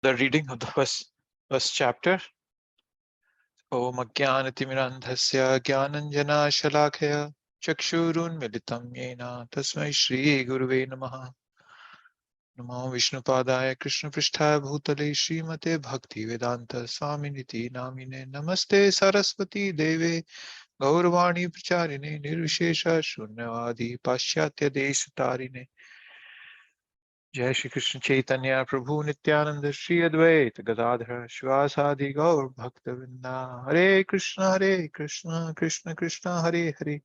The reading of the first chapter. Om Ajnanatirmirandhasya Jnananjana Shalakaya Chakshurunmilitam Yena Tasmai Shri Guruve Namaha. Namo Vishnupadaya Krishna Pristhaya Bhutale Srimate Bhakti Vedanta Swaminiti Namine Namaste Saraswati Deve Gauravani Pracharine Nirvishesha Shunyavadi Paschatya Deshatarine. Jai Shri Krishna Chaitanya Prabhu Nityananda Shri Advaita Gadadhara Shivasadi Gaur Bhakta Vrinda. Hare Krishna Krishna Krishna Hare Hare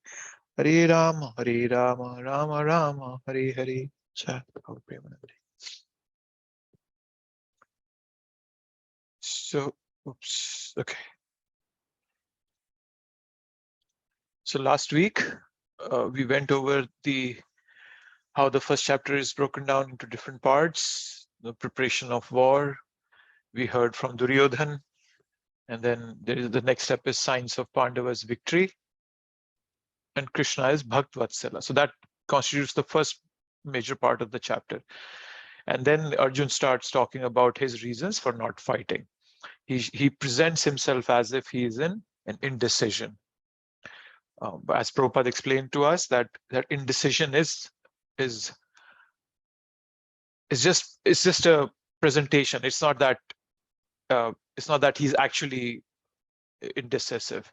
Hare Rama Rama Rama Hare Hare. So, oops, okay. So last week we went over how the first chapter is broken down into different parts. The preparation of war. We heard from Duryodhan. And then the next step is signs of Pandava's victory. And Krishna is Bhakt-Vatsala. So that constitutes the first major part of the chapter. And then Arjun starts talking about his reasons for not fighting. He presents himself as if he is in an indecision. As Prabhupada explained to us, that indecision is just a presentation. It's not that he's actually indecisive.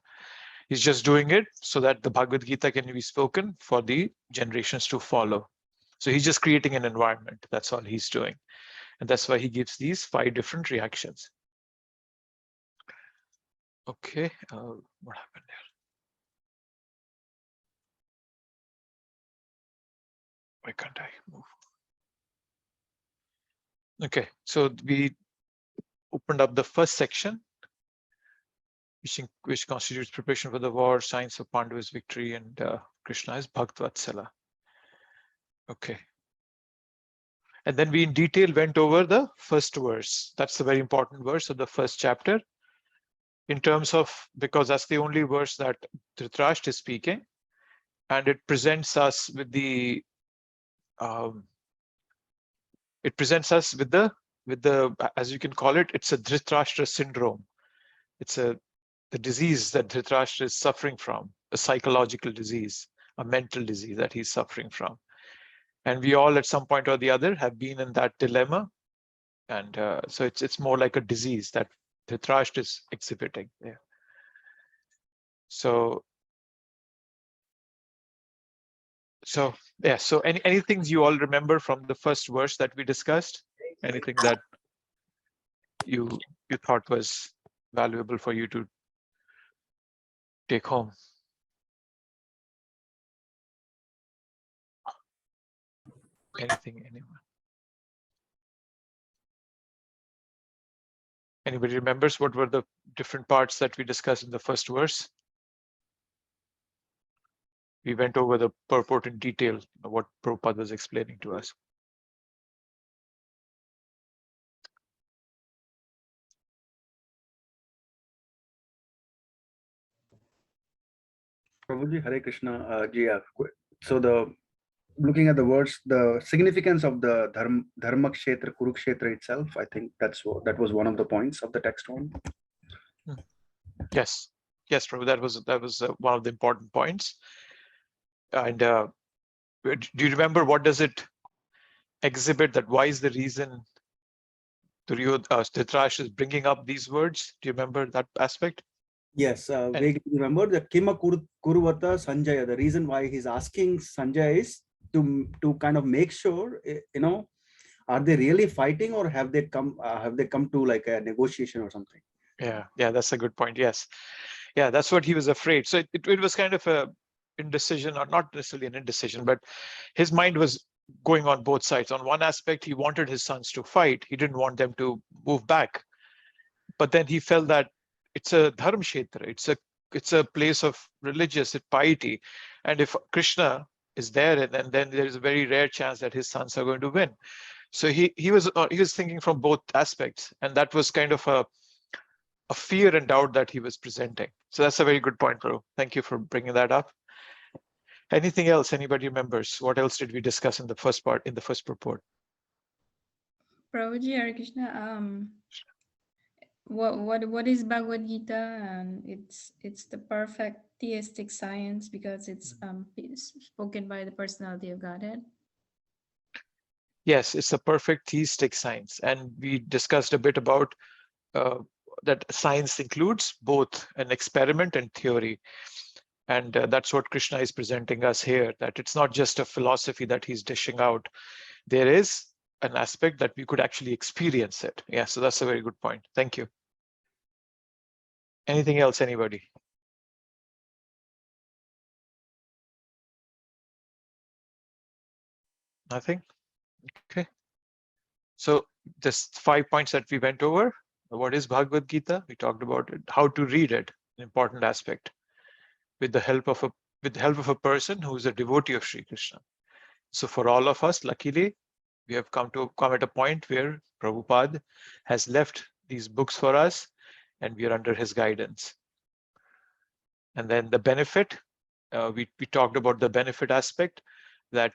He's just doing it so that the Bhagavad Gita can be spoken for the generations to follow. So he's just creating an environment. That's all he's doing. And that's why he gives these 5 different reactions. Okay, what happened there? Why can't I move? Okay, so we opened up the first section, which constitutes preparation for the war, signs of Pandava's victory, and Krishna is Bhakt-Vatsala. Okay. And then we in detail went over the first verse. That's the very important verse of the first chapter. In terms of, because that's the only verse that Dhritarashtra is speaking, and it presents us with the as you can call it, it's a Dhritarashtra syndrome. It's the disease that Dhritarashtra is suffering from, a psychological disease, a mental disease that he's suffering from. And we all at some point or the other have been in that dilemma. And so it's more like a disease that Dhritarashtra is exhibiting. Yeah. So yeah. So anything you all remember from the first verse that we discussed? Anything that you thought was valuable for you to take home? Anything, anyone? Anybody remembers what were the different parts that we discussed in the first verse? We went over the purport in detail, what Prabhupada was explaining to us. Prabhuji, Hare Krishna. So looking at the words, the significance of the Dharma Kshetra, Kurukshetra itself, I think that was one of the points of the text one. Yes, Prabhu, that was one of the important points. And do you remember what does it exhibit? That why is the reason Dhritarashtra is bringing up these words? Do you remember that aspect? Yes, vaguely remember the Kima Kuruvata Sanjaya. The reason why he's asking Sanjaya is to kind of make sure, are they really fighting, or have they come to like a negotiation or something? Yeah, that's a good point. Yes, yeah, that's what he was afraid. So it was kind of a indecision, or not necessarily an indecision, but his mind was going on both sides. On one aspect, he wanted his sons to fight. He didn't want them to move back. But then he felt that it's a dharma kshetra. It's a place of religious piety. And if Krishna is there, then there is a very rare chance that his sons are going to win. So he was thinking from both aspects, and that was kind of a fear and doubt that he was presenting. So that's a very good point, bro. Thank you for bringing that up. Anything else? Anybody remembers? What else did we discuss in the first part, in the first purport? Prabhuji, Hare Krishna. What is Bhagavad Gita? And it's the perfect theistic science because it's spoken by the personality of Godhead. Yes, it's a perfect theistic science, and we discussed a bit about that science includes both an experiment and theory. And that's what Krishna is presenting us here, that it's not just a philosophy that he's dishing out. There is an aspect that we could actually experience it. Yeah, so that's a very good point. Thank you. Anything else, anybody? Nothing? Okay. So just 5 points that we went over. What is Bhagavad Gita? We talked about it. How to read it, an important aspect, with the help of a person who is a devotee of Sri Krishna. So for all of us, luckily, we have come at a point where Prabhupada has left these books for us, and we are under his guidance. And then the benefit, we talked about the benefit aspect, that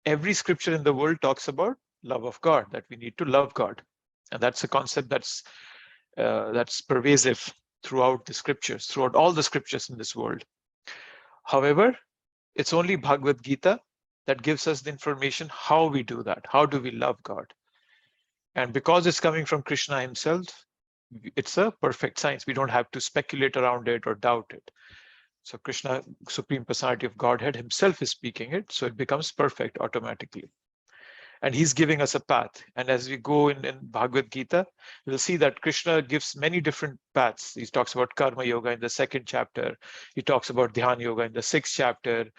every scripture in the world talks about love of God, that we need to love God. And that's a concept that's pervasive throughout the scriptures, throughout all the scriptures in this world. However, it's only Bhagavad Gita that gives us the information how we do that. How do we love God? And because it's coming from Krishna himself, it's a perfect science. We don't have to speculate around it or doubt it. So Krishna, Supreme Personality of Godhead himself is speaking it, so it becomes perfect automatically. And he's giving us a path. And as we go in Bhagavad Gita, we'll see that Krishna gives many different paths. He talks about Karma Yoga in the 2nd chapter. He talks about Dhyana Yoga in the 6th chapter.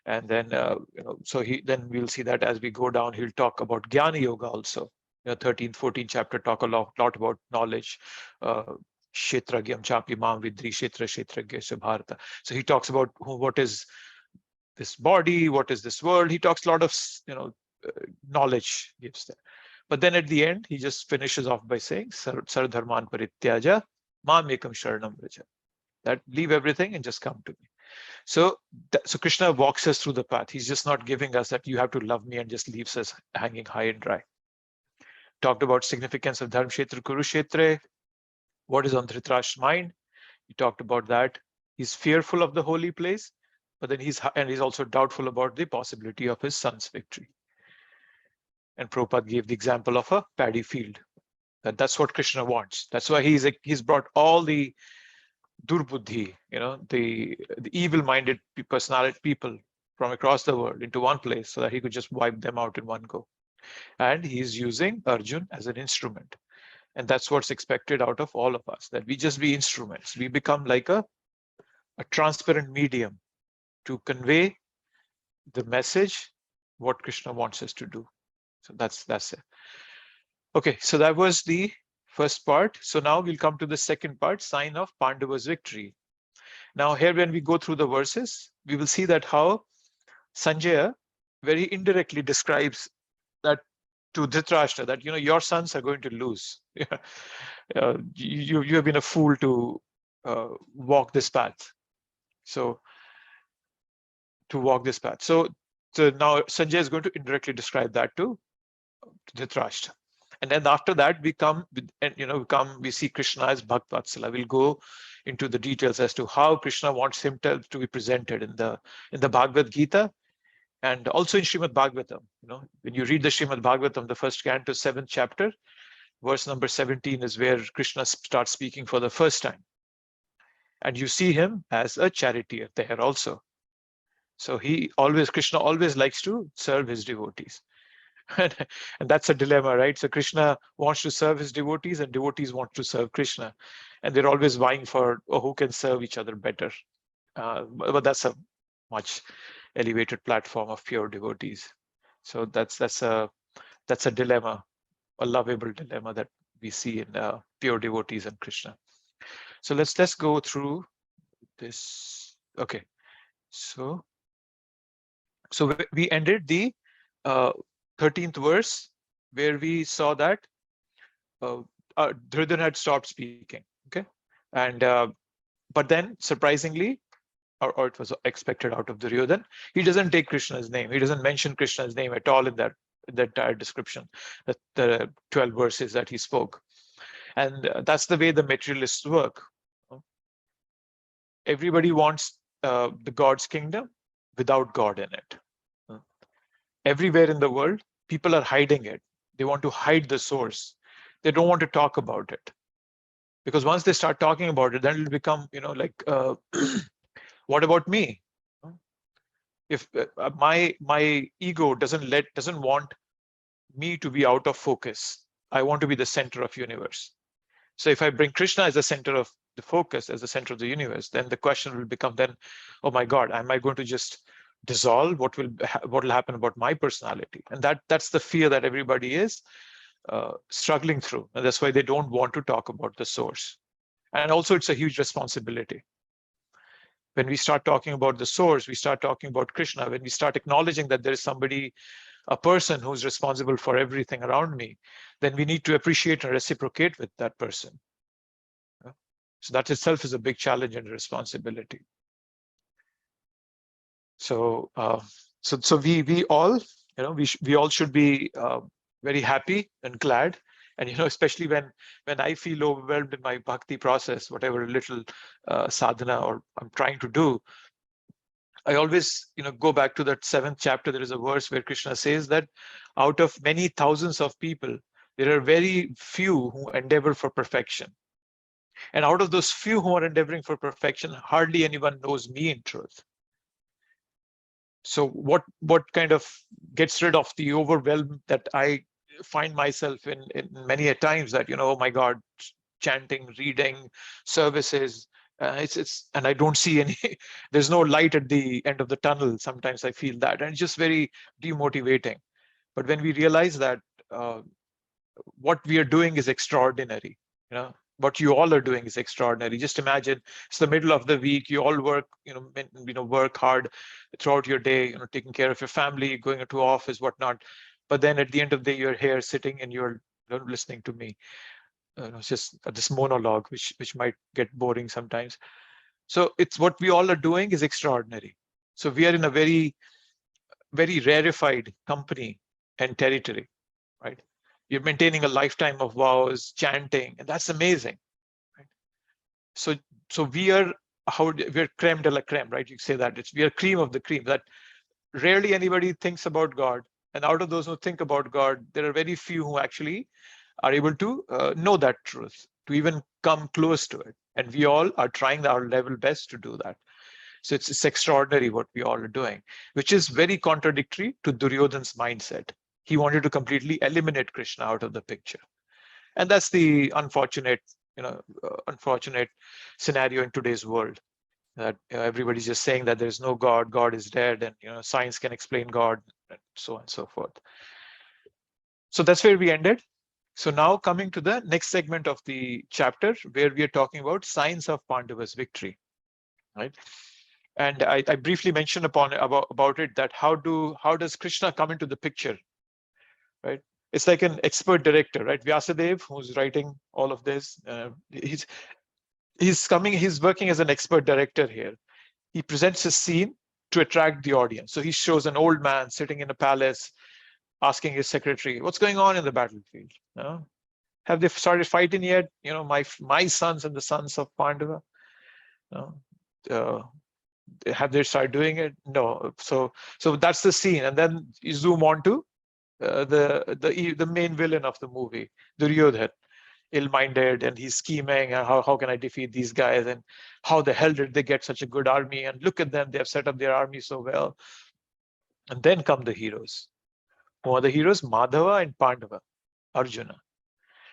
And then, then we'll see that as we go down, he'll talk about Jnana Yoga also. 13th, 14th chapter talk a lot about knowledge. Kshetragyam chapi mam vidri kshetragya bharata. So he talks about what is this body, what is this world. He talks a lot of knowledge gives there. But then at the end, he just finishes off by saying, Sarvadharman parityaja mam ekam sharanam vraja. That leave everything and just come to me. So Krishna walks us through the path. He's just not giving us that you have to love me and just leaves us hanging high and dry. Talked about significance of Dharmkshetra, Kurukshetra. What is on Dhritarashtra's mind? He talked about that. He's fearful of the holy place, but then he's also doubtful about the possibility of his son's victory. And Prabhupada gave the example of a paddy field. That's what Krishna wants. That's why he's brought all the durbuddhi, the evil-minded personality people from across the world into one place so that he could just wipe them out in one go. And he's using Arjun as an instrument. And that's what's expected out of all of us, that we just be instruments. We become like a transparent medium to convey the message, what Krishna wants us to do. So that's it. Okay, so that was the first part. So now we'll come to the second part, sign of Pandava's victory. Now here, when we go through the verses, we will see that how Sanjaya very indirectly describes that to Dhritarashtra, that your sons are going to lose. You have been a fool to walk this path. So now Sanjaya is going to indirectly describe that to Dhritarashtra. And then after that, we see Krishna as Bhakta-vatsala. We'll go into the details as to how Krishna wants himself to be presented in the Bhagavad Gita, and also in Srimad Bhagavatam. When you read the Srimad Bhagavatam, the first canto, 7th chapter, verse number 17 is where Krishna starts speaking for the first time. And you see him as a charioteer there also. So Krishna always likes to serve his devotees. And that's a dilemma, right? So Krishna wants to serve his devotees and devotees want to serve Krishna. And they're always vying for who can serve each other better. But that's a much elevated platform of pure devotees. So that's a dilemma, a lovable dilemma that we see in pure devotees and Krishna. So let's go through this. Okay, so we ended the 13th verse where we saw that Duryodhana had stopped speaking. Okay, and but then surprisingly, or it was expected out of Duryodhana, he doesn't take Krishna's name. He doesn't mention Krishna's name at all in that the entire description, the 12 verses that he spoke. And that's the way the materialists work. Everybody wants the God's kingdom without God in it. Everywhere in the world, people are hiding it. They want to hide the source. They don't want to talk about it. Because once they start talking about it, then it'll become, like, what about me? If my ego doesn't want me to be out of focus, I want to be the center of universe. So if I bring Krishna as the center of the focus, as the center of the universe, then the question will become then, oh my God, am I going to just dissolve? What will happen about my personality? And that's the fear that everybody is struggling through. And that's why they don't want to talk about the source. And also it's a huge responsibility. When we start talking about the source, we start talking about Krishna, when we start acknowledging that there is somebody, a person who's responsible for everything around me, then we need to appreciate and reciprocate with that person. So that itself is a big challenge and responsibility. So, so we all, we all should be very happy and glad. And especially when I feel overwhelmed in my bhakti process, whatever little sadhana or I'm trying to do, I always go back to that 7th chapter. There is a verse where Krishna says that out of many thousands of people, there are very few who endeavor for perfection. And out of those few who are endeavoring for perfection, hardly anyone knows me in truth. So what kind of gets rid of the overwhelm that I find myself in many a times, that oh my God, chanting, reading, services, and I don't see any there's no light at the end of the tunnel. Sometimes I feel that, and it's just very demotivating. But when we realize that what we are doing is extraordinary, what you all are doing is extraordinary. Just imagine it's the middle of the week, you all work, work hard throughout your day, taking care of your family, going to office, whatnot. But then at the end of the day, you're here sitting and you're listening to me. It's just this monologue, which might get boring sometimes. So it's what we all are doing is extraordinary. So we are in a very, very rarefied company and territory, right? You're maintaining a lifetime of vows, chanting, and that's amazing. Right? So we're creme de la creme, right? You say that we are cream of the cream. That rarely anybody thinks about God, and out of those who think about God, there are very few who actually are able to know that truth, to even come close to it. And we all are trying our level best to do that. So it's extraordinary what we all are doing, which is very contradictory to Duryodhan's mindset. He wanted to completely eliminate Krishna out of the picture. And that's the unfortunate scenario in today's world, that everybody's just saying that there's no God, God is dead, and science can explain God, and so on and so forth. So that's where we ended. So now coming to the next segment of the chapter, where we are talking about signs of Pandava's victory, right? And I briefly mentioned about it, that how does Krishna come into the picture, right? It's like an expert director, right? Vyasadeva, who's writing all of this, he's working as an expert director here. He presents a scene to attract the audience. So he shows an old man sitting in a palace, asking his secretary, "What's going on in the battlefield? Have they started fighting yet? My sons and the sons of Pandava. Have they started doing it? No." So that's the scene, and then you zoom on to the main villain of the movie, Duryodhan, ill-minded, and he's scheming. How can I defeat these guys? And how the hell did they get such a good army? And look at them, they have set up their army so well. And then come the heroes. Who are the heroes? Madhava and Pandava, Arjuna.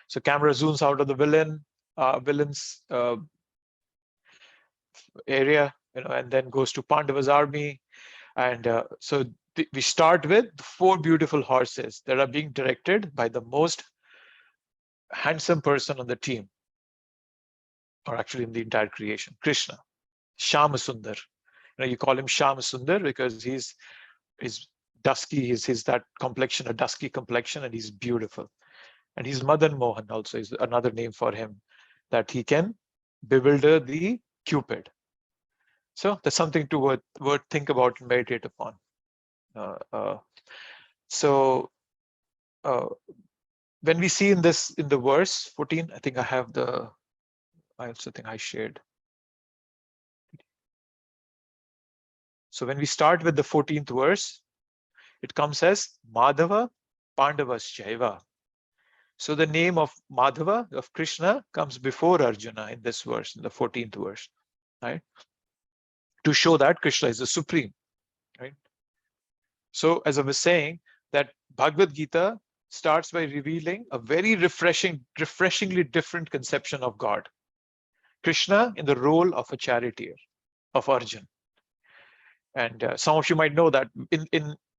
So camera zooms out of the villain's area, and then goes to Pandava's army. And so we start with 4 beautiful horses that are being directed by the most handsome person on the team, or actually in the entire creation, Krishna, Shama Sundar. You call him Shama Sundar because he's dusky, he's that complexion, a dusky complexion, and he's beautiful. And he's Madan Mohan also is another name for him, that he can bewilder the Cupid. So that's something to think about and meditate upon. So when we see in the verse 14, I think I also think I shared. So when we start with the 14th verse, it comes as Madhava Pandavas Jaiva. So the name of Madhava, of Krishna, comes before Arjuna in this verse, in the 14th verse, right? To show that Krishna is the supreme, right? So as I was saying, that Bhagavad Gita starts by revealing a very refreshingly different conception of God. Krishna in the role of a charioteer of Arjuna. And some of you might know that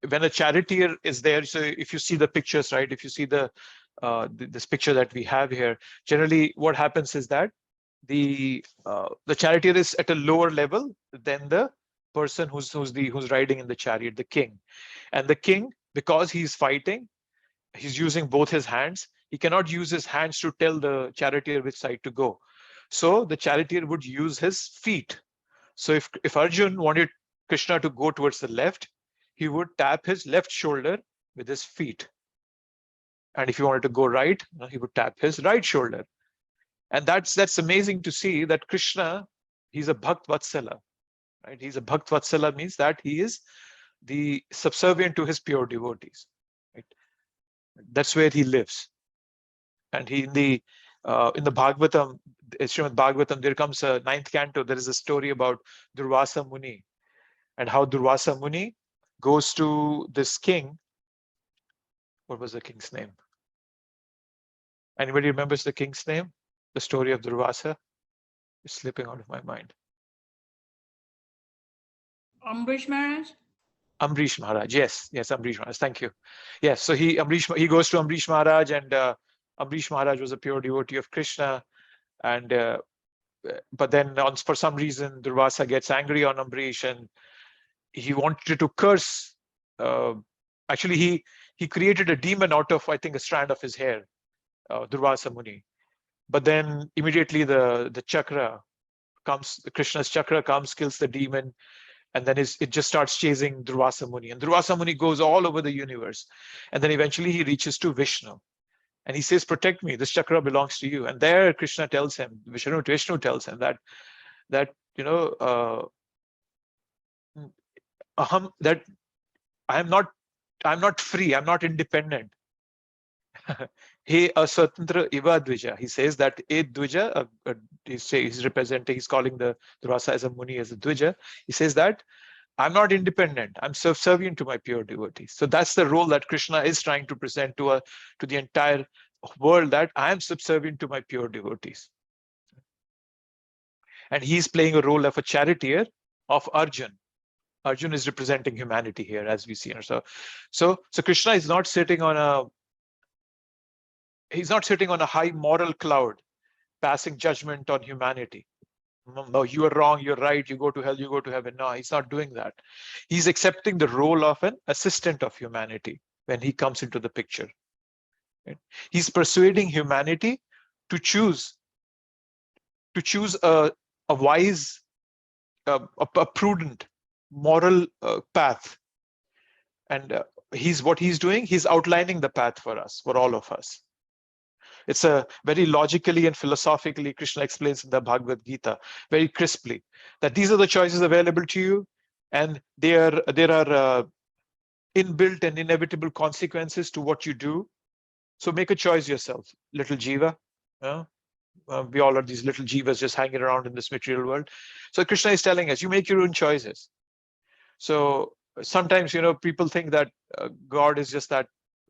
when a charioteer is there, so if you see the pictures, right, if you see this picture that we have here, generally what happens is that the charioteer is at a lower level than the person who's riding in the chariot, the king. And the king, because he's fighting, he's using both his hands. He cannot use his hands to tell the charioteer which side to go. So the charioteer would use his feet. So if Arjun wanted Krishna to go towards the left, he would tap his left shoulder with his feet. And if he wanted to go right, he would tap his right shoulder. And that's amazing to see that Krishna, he's a Bhakt Vatsala, right? He's a Bhakt Vatsala means that he is the subservient to his pure devotees, right? That's where he lives. And he in the Bhagavatam, Srimad Bhagavatam, there comes a 9th canto. There is a story about Durvasa Muni, and how Durvasa Muni goes to this king. What was the king's name? Anybody remembers the king's name? The story of Durvasa? It's slipping out of my mind. Ambrish Maharaj? Ambrish Maharaj. Yes, Ambrish Maharaj. Thank you. Yes, so he goes to Ambrish Maharaj, and Ambrish Maharaj was a pure devotee of Krishna, and but then for some reason Durvasa gets angry on Ambrish, and he wanted to curse. Actually, he created a demon out of, I think, a strand of his hair, Durvasa Muni. But then immediately the chakra comes, Krishna's chakra comes, kills the demon, and then it just starts chasing Durvasa Muni. And Durvasa Muni goes all over the universe. And then eventually he reaches to Vishnu. And he says, protect me, this chakra belongs to you. And there Krishna tells him, Vishnu tells him that you know, that I'm not free, I'm not independent. He aswatantra iva dvija. He says that a dvija, he's calling the Durvasa as a Muni, as a dvija. He says that I'm not independent, I'm subservient to my pure devotees. So that's the role that Krishna is trying to present to the entire world, that I am subservient to my pure devotees. And he's playing a role of a charioteer of Arjun. Arjun is representing humanity here, as we see. So Krishna is not sitting on a high moral cloud, passing judgment on humanity. No, you are wrong, you're right, you go to hell, you go to heaven. No, he's not doing that. He's accepting the role of an assistant of humanity when he comes into the picture. Right? He's persuading humanity to choose a wise, a prudent, moral path. And what he's doing, he's outlining the path for us, for all of us. It's a very logically and philosophically, Krishna explains in the Bhagavad Gita very crisply that these are the choices available to you, and there are inbuilt and inevitable consequences to what you do. So make a choice yourself, little jiva. We all are these little jivas just hanging around in this material world. So Krishna is telling us, you make your own choices. So sometimes, people think that God is just that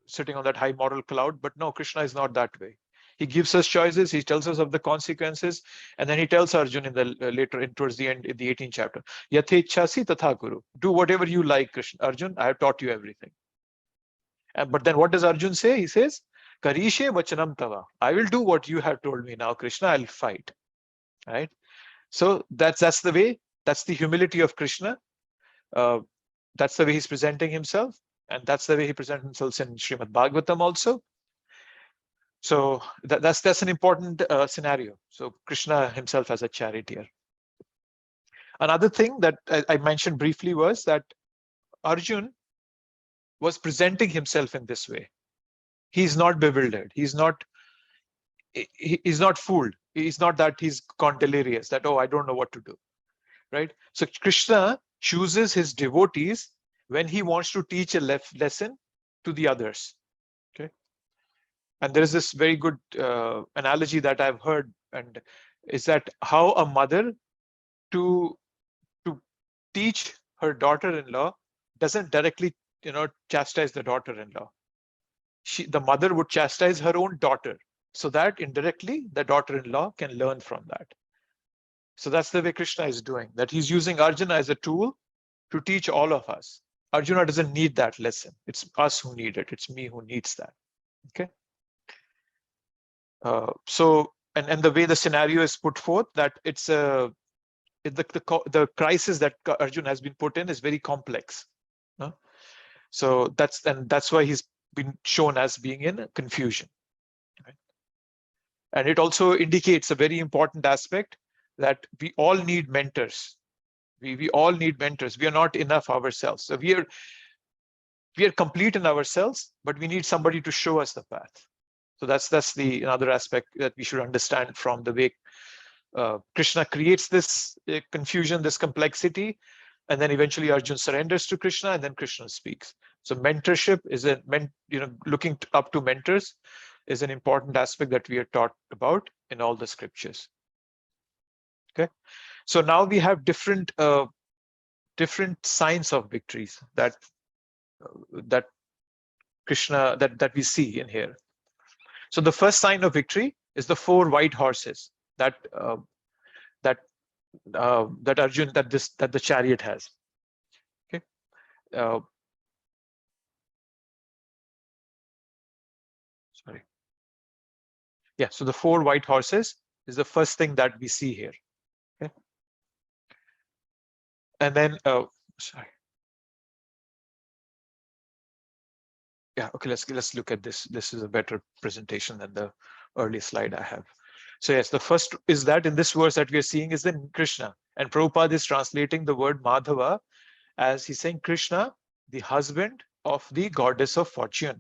sitting on that high moral cloud, but no, Krishna is not that way. He gives us choices, he tells us of the consequences, and then he tells Arjun towards the end, in the 18th chapter, Yathechasi tatha kuru. Do whatever you like, Krishna. Arjun, I have taught you everything. But then what does Arjun say? He says, Karishe vachanam tava. I will do what you have told me now, Krishna, I'll fight. Right? So that's the way, that's the humility of Krishna. That's the way he's presenting himself. And that's the way he presents himself in Srimad Bhagavatam also. So that's an important scenario. So Krishna himself as a charioteer. Another thing that I mentioned briefly was that Arjun was presenting himself in this way. He's not bewildered. He's not fooled. He's not that he's gone delirious, that, oh, I don't know what to do, right? So Krishna chooses his devotees when he wants to teach a lesson to the others, okay? And there is this very good analogy that I've heard, and is that how a mother to teach her daughter-in-law doesn't directly, chastise the daughter-in-law. The mother would chastise her own daughter, so that indirectly the daughter-in-law can learn from that. So that's the way Krishna is doing, that he's using Arjuna as a tool to teach all of us. Arjuna doesn't need that lesson. It's us who need it. It's me who needs that. Okay. So, and the way the scenario is put forth, that it's the crisis that Arjuna has been put in is very complex. No? So that's why he's been shown as being in confusion. Right? And it also indicates a very important aspect, that we all need mentors. We all need mentors. We are not enough ourselves. So we are complete in ourselves, but we need somebody to show us the path. So that's the another aspect that we should understand from the way Krishna creates this confusion, this complexity, and then eventually Arjuna surrenders to Krishna, and then Krishna speaks. So mentorship is looking up to mentors is an important aspect that we are taught about in all the scriptures. Okay, so now we have different signs of victories that Krishna that we see in here. So the first sign of victory is the 4 white horses that Arjuna, that the chariot has. Okay. Sorry. Yeah. So the 4 white horses is the first thing that we see here. Okay. And then, sorry. Yeah. Okay. Let's look at this. This is a better presentation than the early slide I have. So yes, the first is that in this verse that we are seeing is then Krishna, and Prabhupada is translating the word Madhava as he's saying Krishna, the husband of the goddess of fortune.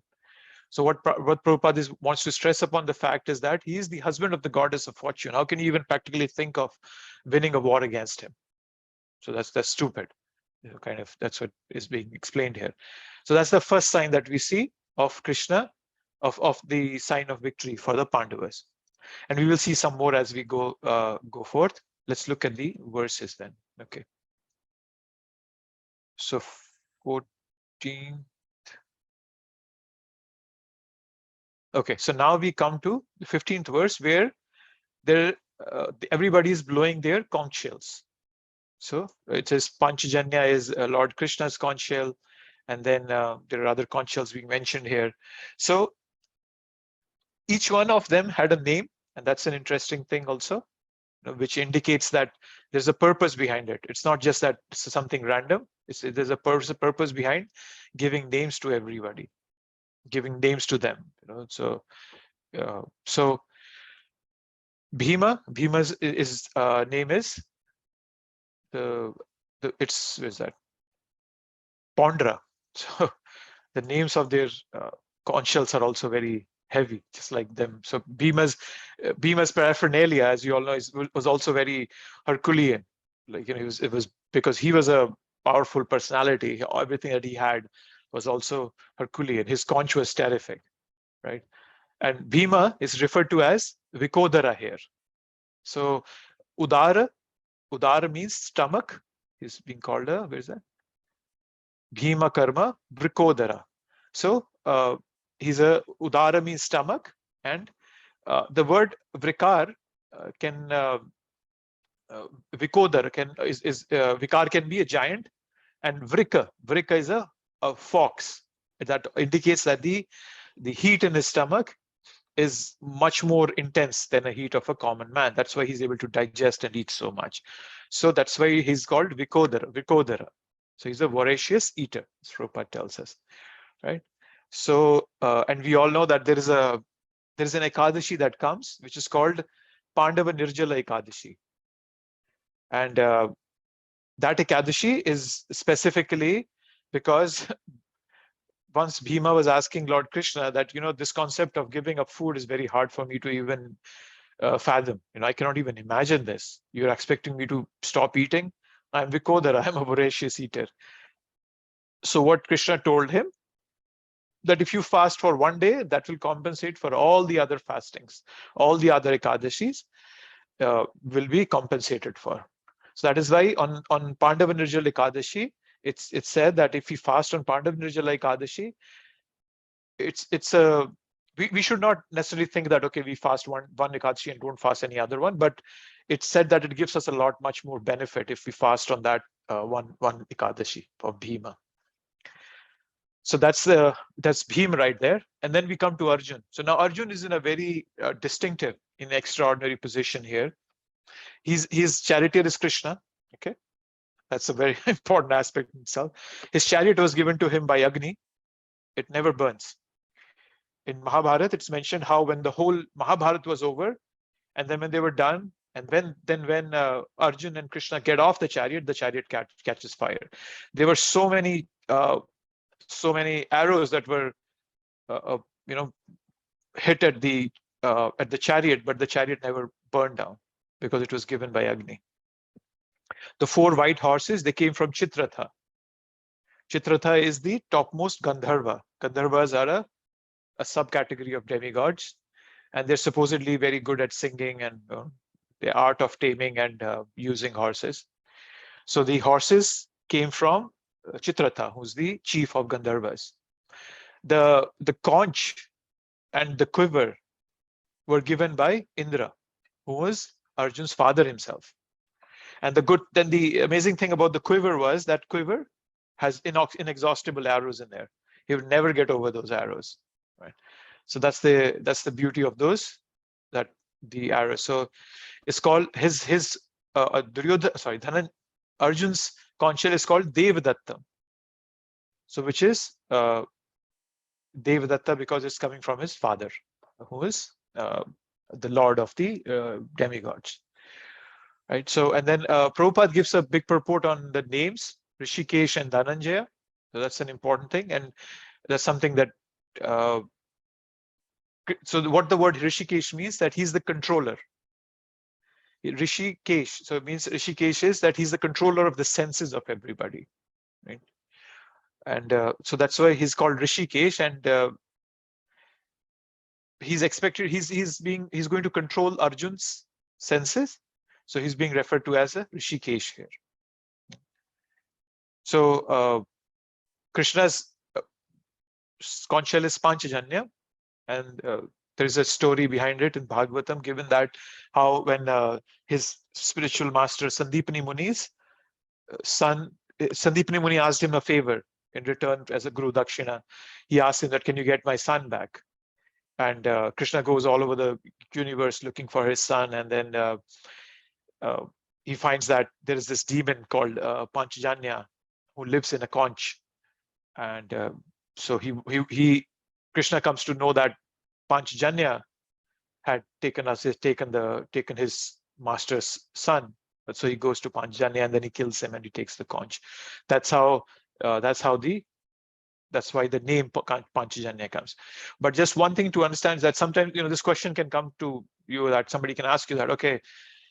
So what Prabhupada wants to stress upon the fact is that he is the husband of the goddess of fortune. How can you even practically think of winning a war against him? So that's stupid. That's what is being explained here. So that's the first sign that we see of Krishna, of the sign of victory for the Pandavas. And we will see some more as we go forth. Let's look at the verses then. Okay. So 14. Okay, so now we come to the 15th verse, where everybody is blowing their conch shells. So it says Panchajanya is Lord Krishna's conch shell, and then there are other conch shells being mentioned here. So each one of them had a name, and that's an interesting thing also, which indicates that there's a purpose behind it. It's not just that it's something random. There's a purpose behind giving names to everybody, giving names to them. So Bhima's name is where's that? Pondra. So the names of their conch shells are also very heavy, just like them. So Bhima's paraphernalia, as you all know, was also very Herculean. Like, it was because he was a powerful personality. Everything that he had was also Herculean. His conch was terrific, right? And Bhima is referred to as Vikodara here. So Udara means stomach. He's being called where is that? Bhima Karma Vrikodara. So Udara means stomach, and the word Vrikar Vikodar Vikar can be a giant, and Vrika is a fox. That indicates that the heat in his stomach is much more intense than a heat of a common man. That's why he's able to digest and eat so much. So that's why he's called Vikodara. So he's a voracious eater, as Prabhupada tells us, right? So and we all know that there is an Ekadashi that comes, which is called Pandava Nirjala Ekadashi, and that Ekadashi is specifically because once Bhima was asking Lord Krishna that, this concept of giving up food is very hard for me to even fathom. I cannot even imagine this. You're expecting me to stop eating? I'm Vikodara, I'm a voracious eater. So what Krishna told him, that if you fast for one day, that will compensate for all the other fastings. All the other Ekadashis will be compensated for. So that is why on Pandava Nirjala Ekadashi, it's said that if we fast on Pandava Nirjala Ekadashi, we should not necessarily think that, okay, we fast one Ekadashi and don't fast any other one, but it's said that it gives us a much more benefit if we fast on that one Ekadashi of Bhima. So that's Bhim right there. And then we come to Arjun. So now Arjun is in a very distinctive, in extraordinary position here. His charioteer is Krishna. Okay, that's a very important aspect in itself. His chariot was given to him by Agni. It never burns. In Mahabharata, it's mentioned how when the whole Mahabharata was over, and then when they were done, and when Arjun and Krishna get off the chariot catches fire. There were so many arrows that were hit at the chariot, but the chariot never burned down because it was given by Agni. The 4 white horses, they came from Chitratha. Chitratha is the topmost Gandharva. Gandharvas are a subcategory of demigods, and they're supposedly very good at singing and the art of taming and using horses. So the horses came from Chitratha, who's the chief of Gandharvas. The conch and the quiver were given by Indra, who was Arjun's father himself. And the amazing thing about the quiver was that quiver has inexhaustible arrows in there. He would never get over those arrows, right? So that's the beauty of those, that the arrows. So it's called Arjun's conch shell is called Devadatta. So which is Devadatta because it's coming from his father, who is the lord of the demigods. Right. So, and then Prabhupada gives a big purport on the names, Rishikesh and Dhananjaya. So that's an important thing. And that's something that, so what the word Rishikesh means, that he's the controller. Rishikesh, so it means Rishikesh is that he's the controller of the senses of everybody. Right. And so that's why he's called Rishikesh, and he's expected, he's going to control Arjun's senses. So he's being referred to as a Rishikesh here. So Krishna's conch shell is Panchajanya, and there is a story behind it in Bhagavatam, given that how when his spiritual master Sandipani Muni's son, Sandipani Muni asked him a favor in return as a Guru Dakshina. He asked him that, can you get my son back? And Krishna goes all over the universe looking for his son, and then he finds that there is this demon called Panchajanya who lives in a conch, and so Krishna comes to know that Panchajanya had taken his master's son, but so he goes to Panchajanya and then he kills him and he takes the conch. That's why the name Panchajanya comes. But just one thing to understand is that sometimes this question can come to you, that somebody can ask you that, okay,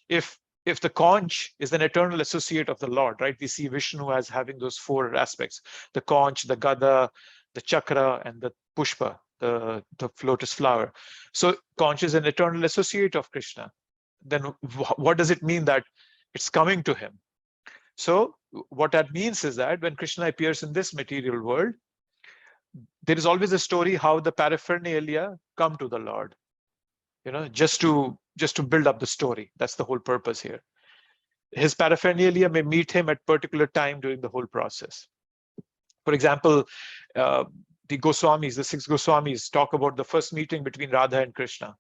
if the conch is an eternal associate of the Lord, right? We see Vishnu as having those 4 aspects: the conch, the gada, the chakra, and the pushpa, the lotus flower. So conch is an eternal associate of Krishna. Then what does it mean that it's coming to him? So what that means is that when Krishna appears in this material world, there is always a story how the paraphernalia come to the Lord, just to build up the story. That's the whole purpose here. His paraphernalia may meet him at particular time during the whole process. For example, the 6 Goswamis talk about the first meeting between Radha and Krishna.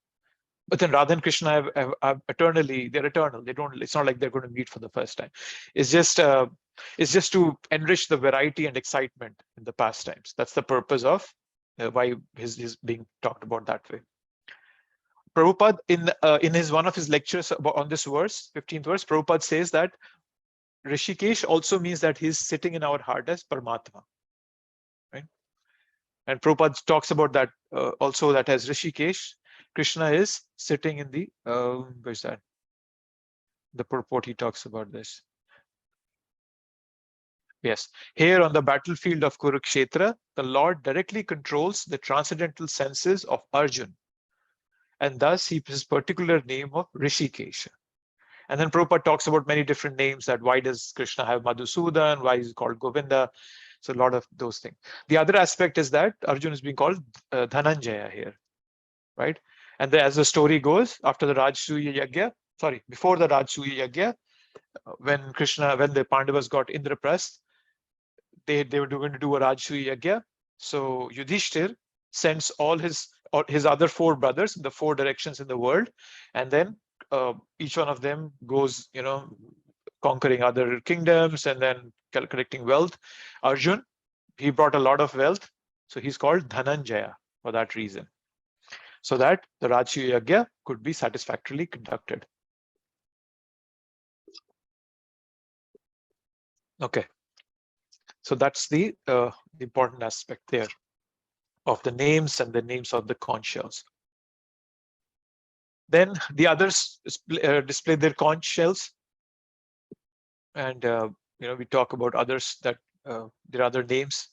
But then Radha and Krishna have they're eternal. It's not like they're going to meet for the first time. It's just to enrich the variety and excitement in the pastimes. That's the purpose of why his being talked about that way. Prabhupada, in one of his lectures on this verse, 15th verse, Prabhupada says that Rishikesh also means that he's sitting in our heart as Paramatma. Right? And Prabhupada talks about that also, that as Rishikesh, Krishna is sitting in the, where's that? The purport, he talks about this. Yes, here on the battlefield of Kurukshetra, the Lord directly controls the transcendental senses of Arjun. And thus his particular name of Rishikesh. And then Prabhupada talks about many different names, that why does Krishna have Madhusudan, why is he called Govinda? So a lot of those things. The other aspect is that Arjun is being called Dhananjaya here, right? And as the story goes, after the Rajsuya Yagya, before the Rajsuya Yagya, when the Pandavas got Indraprasth, they were going to do a Rajsuya Yagya. So Yudhishthir sends all his other 4 brothers in the 4 directions in the world, and then each one of them goes, conquering other kingdoms and then collecting wealth. Arjun, he brought a lot of wealth, so he's called Dhananjaya for that reason, so that the Rajsuya Yagya could be satisfactorily conducted. Okay, so that's the important aspect there of the names and the names of the conch shells. Then the others display their conch shells, and we talk about others, that there are other names.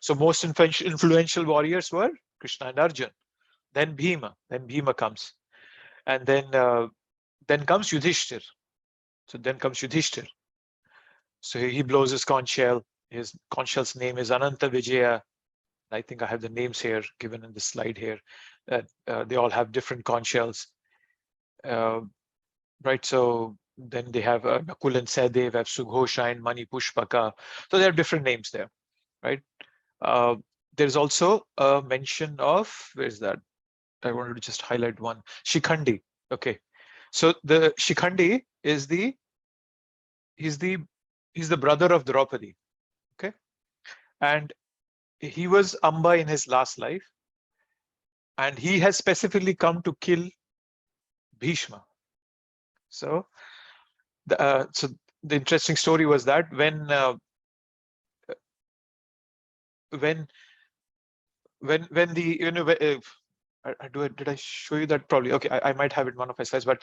So most influential warriors were Krishna and Arjun. Then Bhima comes, and then comes Yudhishthir. So then comes Yudhishthir. So he blows his conch shell. His conch shell's name is Ananta Vijaya. I think I have the names here given in the slide here. They all have different conch shells, right? So then they have Nakul and Sahadev, have Sughosha and Mani Pushpaka. So there are different names there, right? There's also a mention of, where's that? I wanted to just highlight one. Shikhandi. Okay, so the Shikhandi is he's the brother of Draupadi. Okay, and he was Amba in his last life, and he has specifically come to kill Bhishma. So the interesting story was that when the did I show you that? Probably. Okay, I might have it in one of my slides, but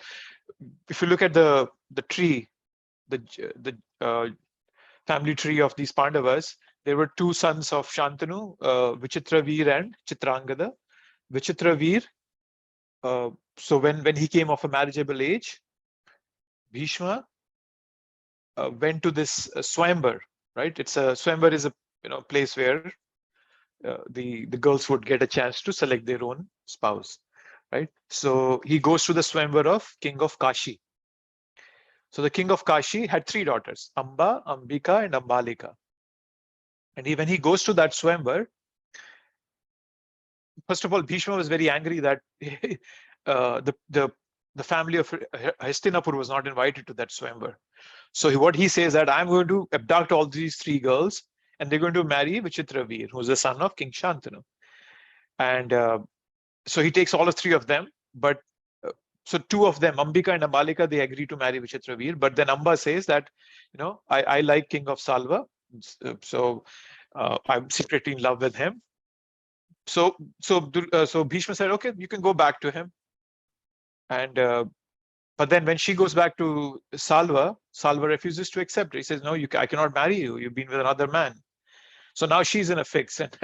if you look at the tree, the family tree of these Pandavas, there were 2 sons of Shantanu, Vichitravir and Chitrangada. Vichitravir, so when he came of a marriageable age, Bhishma went to this Swayamvar, right? Swayamvar is a place where the girls would get a chance to select their own spouse, right? So he goes to the Swayamvar of King of Kashi. So the king of Kashi had 3 daughters, Amba, Ambika, and Ambalika. And when he goes to that Swayamvar, first of all, Bhishma was very angry that the family of Hastinapur was not invited to that Swayamvar. So what he says that I'm going to abduct all these 3 girls, and they're going to marry Vichitravir, who's the son of King Shantanu. And so he takes all 3 of them, but so 2 of them, Ambika and Ambalika, they agree to marry Vichitravir. But then Amba says that, I like King of Salva, so I'm secretly in love with him. So Bhishma said, okay, you can go back to him. And but then when she goes back to Salva refuses to accept it. He says, no, I cannot marry you. You've been with another man. So now she's in a fix, and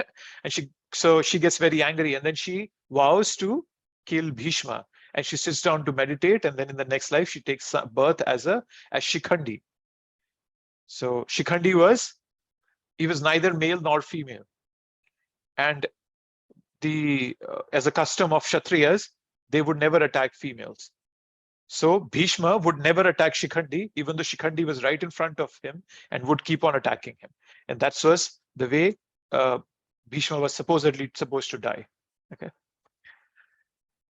she gets very angry, and then she vows to kill Bhishma, and she sits down to meditate, and then in the next life she takes birth as Shikhandi. So Shikhandi was neither male nor female, and as a custom of Kshatriyas, they would never attack females. So Bhishma would never attack Shikhandi, even though Shikhandi was right in front of him, and would keep on attacking him. And that was the way Bhishma was supposedly supposed to die. Okay.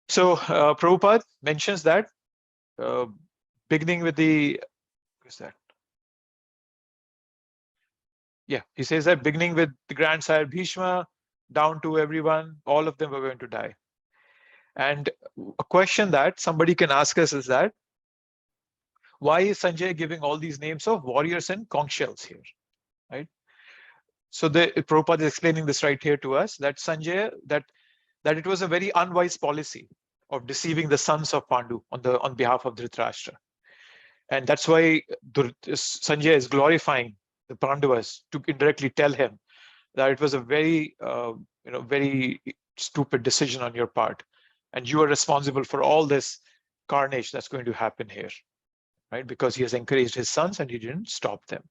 So Prabhupada mentions that beginning with the, what's that? Yeah, he says that beginning with the grandsire Bhishma, down to everyone, all of them were going to die. And a question that somebody can ask us is that, why is Sanjay giving all these names of warriors and conch shells here, right? So the Prabhupada is explaining this right here to us, that Sanjaya, that it was a very unwise policy of deceiving the sons of Pandu on behalf of Dhritarashtra. And that's why Sanjaya is glorifying the Pandavas to indirectly tell him that it was a very, very stupid decision on your part. And you are responsible for all this carnage that's going to happen here, right? Because he has encouraged his sons and he didn't stop them.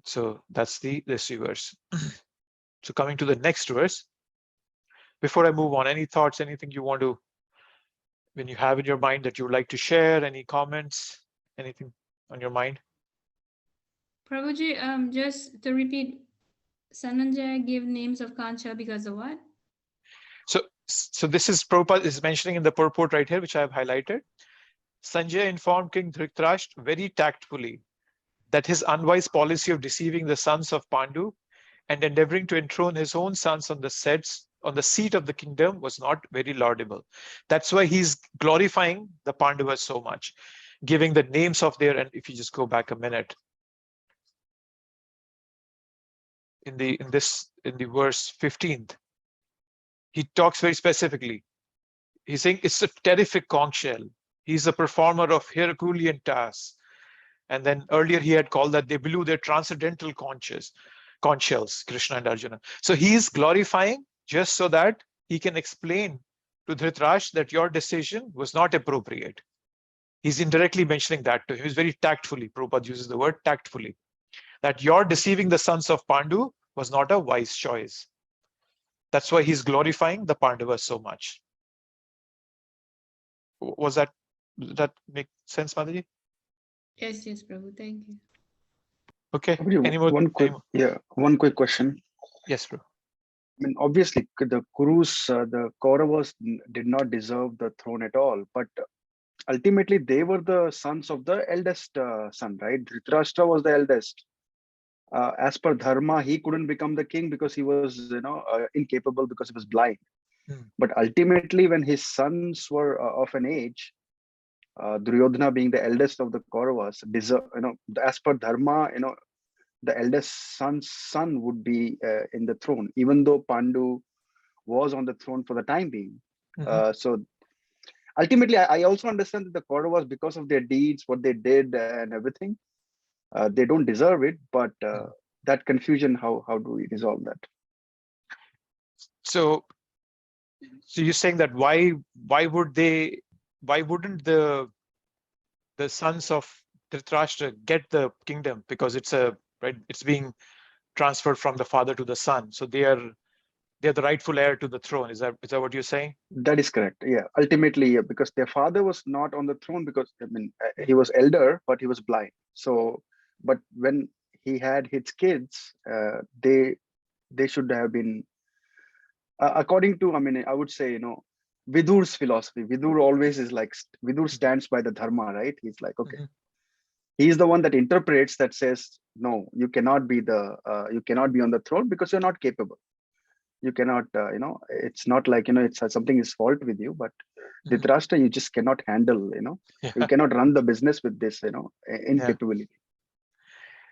So that's this verse. So coming to the next verse, before I move on, any thoughts, anything you want to, when you have in your mind that you would like to share, any comments, anything on your mind? Prabhuji, just to repeat, Sanjaya gave names of Kancha because of what? So this is Prabhupada is mentioning in the purport right here, which I have highlighted. Sanjaya informed King Dhritarashtra very tactfully that his unwise policy of deceiving the sons of Pandu and endeavoring to enthrone his own sons on the seat of the kingdom was not very laudable. That's why he's glorifying the Pandavas so much, giving the names of their, and if you just go back a minute, in the verse 15th, he talks very specifically. He's saying it's a terrific conch shell. He's a performer of Herculean tasks. And then earlier he had called that they blew their transcendental conch shells, Krishna and Arjuna. So he's glorifying just so that he can explain to Dhritarashtra that your decision was not appropriate. He's indirectly mentioning that to him. He's very tactfully, Prabhupada uses the word tactfully, that your deceiving the sons of Pandu was not a wise choice. That's why he's glorifying the Pandavas so much. Does that make sense, Mataji? Yes, Prabhu. Thank you. Okay. One quick question. Yes, bro. I mean, obviously, the Kurus, the Kauravas did not deserve the throne at all, but ultimately they were the sons of the eldest son, right? Dhritarashtra was the eldest. As per dharma, he couldn't become the king because he was, incapable because he was blind. But ultimately, when his sons were of an age, Duryodhana being the eldest of the Kauravas, as per dharma, the eldest son's son would be in the throne, even though Pandu was on the throne for the time being. So ultimately, I also understand that the Kauravas, because of their deeds, what they did and everything, they don't deserve it. But that confusion, how do we resolve that? So you're saying that why wouldn't the sons of Dhritarashtra get the kingdom? Because it's being transferred from the father to the son. So they're the rightful heir to the throne. Is that what you're saying? That is correct. Yeah. Ultimately, yeah, because their father was not on the throne because he was elder, but he was blind. So, but when he had his kids, they should have been, according to, I would say, Vidur's philosophy. Vidur always is like, Vidur stands by the dharma, right? He's like, okay. He's the one that interprets, that says, no, you cannot be on the throne because you're not capable. You cannot, it's not like, it's something is fault with you, but Dhritarashtra, you just cannot handle, you cannot run the business with this, incapability.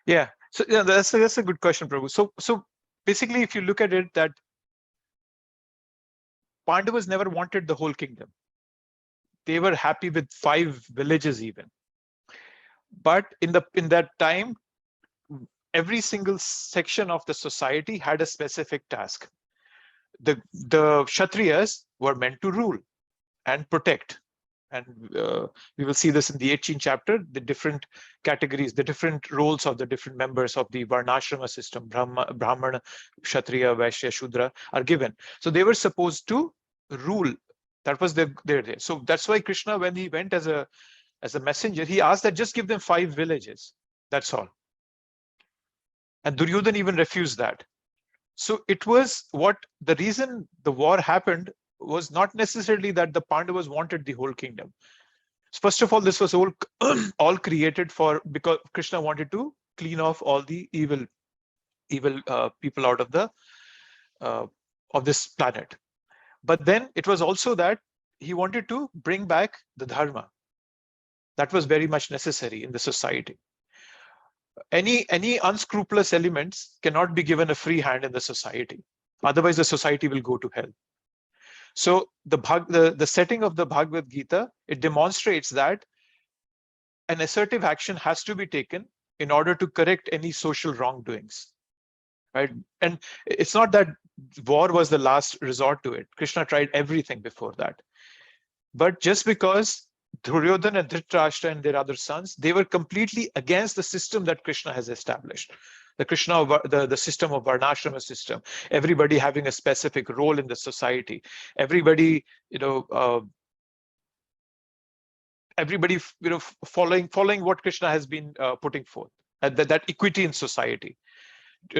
Yeah. So yeah, that's a good question, Prabhu. So basically, if you look at it, that Pandavas never wanted the whole kingdom. They were happy with 5 villages even. But in that time, every single section of the society had a specific task. The Kshatriyas were meant to rule and protect. And we will see this in the 18th chapter, the different categories, the different roles of the different members of the Varnashrama system, Brahmana, Kshatriya, Vaishya, Shudra are given. So they were supposed to rule. That was their. So that's why Krishna, when he went as a messenger, he asked that just give them 5 villages. That's all. And Duryodhana even refused that. So it was the reason the war happened was not necessarily that the Pandavas wanted the whole kingdom. First of all, this was all created because Krishna wanted to clean off all the evil people out of this planet. But then it was also that he wanted to bring back the dharma. That was very much necessary in the society. any unscrupulous elements cannot be given a free hand in the society. Otherwise, the society will go to hell. So the setting of the Bhagavad Gita, it demonstrates that an assertive action has to be taken in order to correct any social wrongdoings, right? And it's not that war was the last resort to it. Krishna tried everything before that. But just because Duryodhana and Dhritarashtra and their other sons, they were completely against the system that Krishna has established. The system of Varnashrama system, everybody having a specific role in the society, everybody, following what Krishna has been putting forth, that equity in society,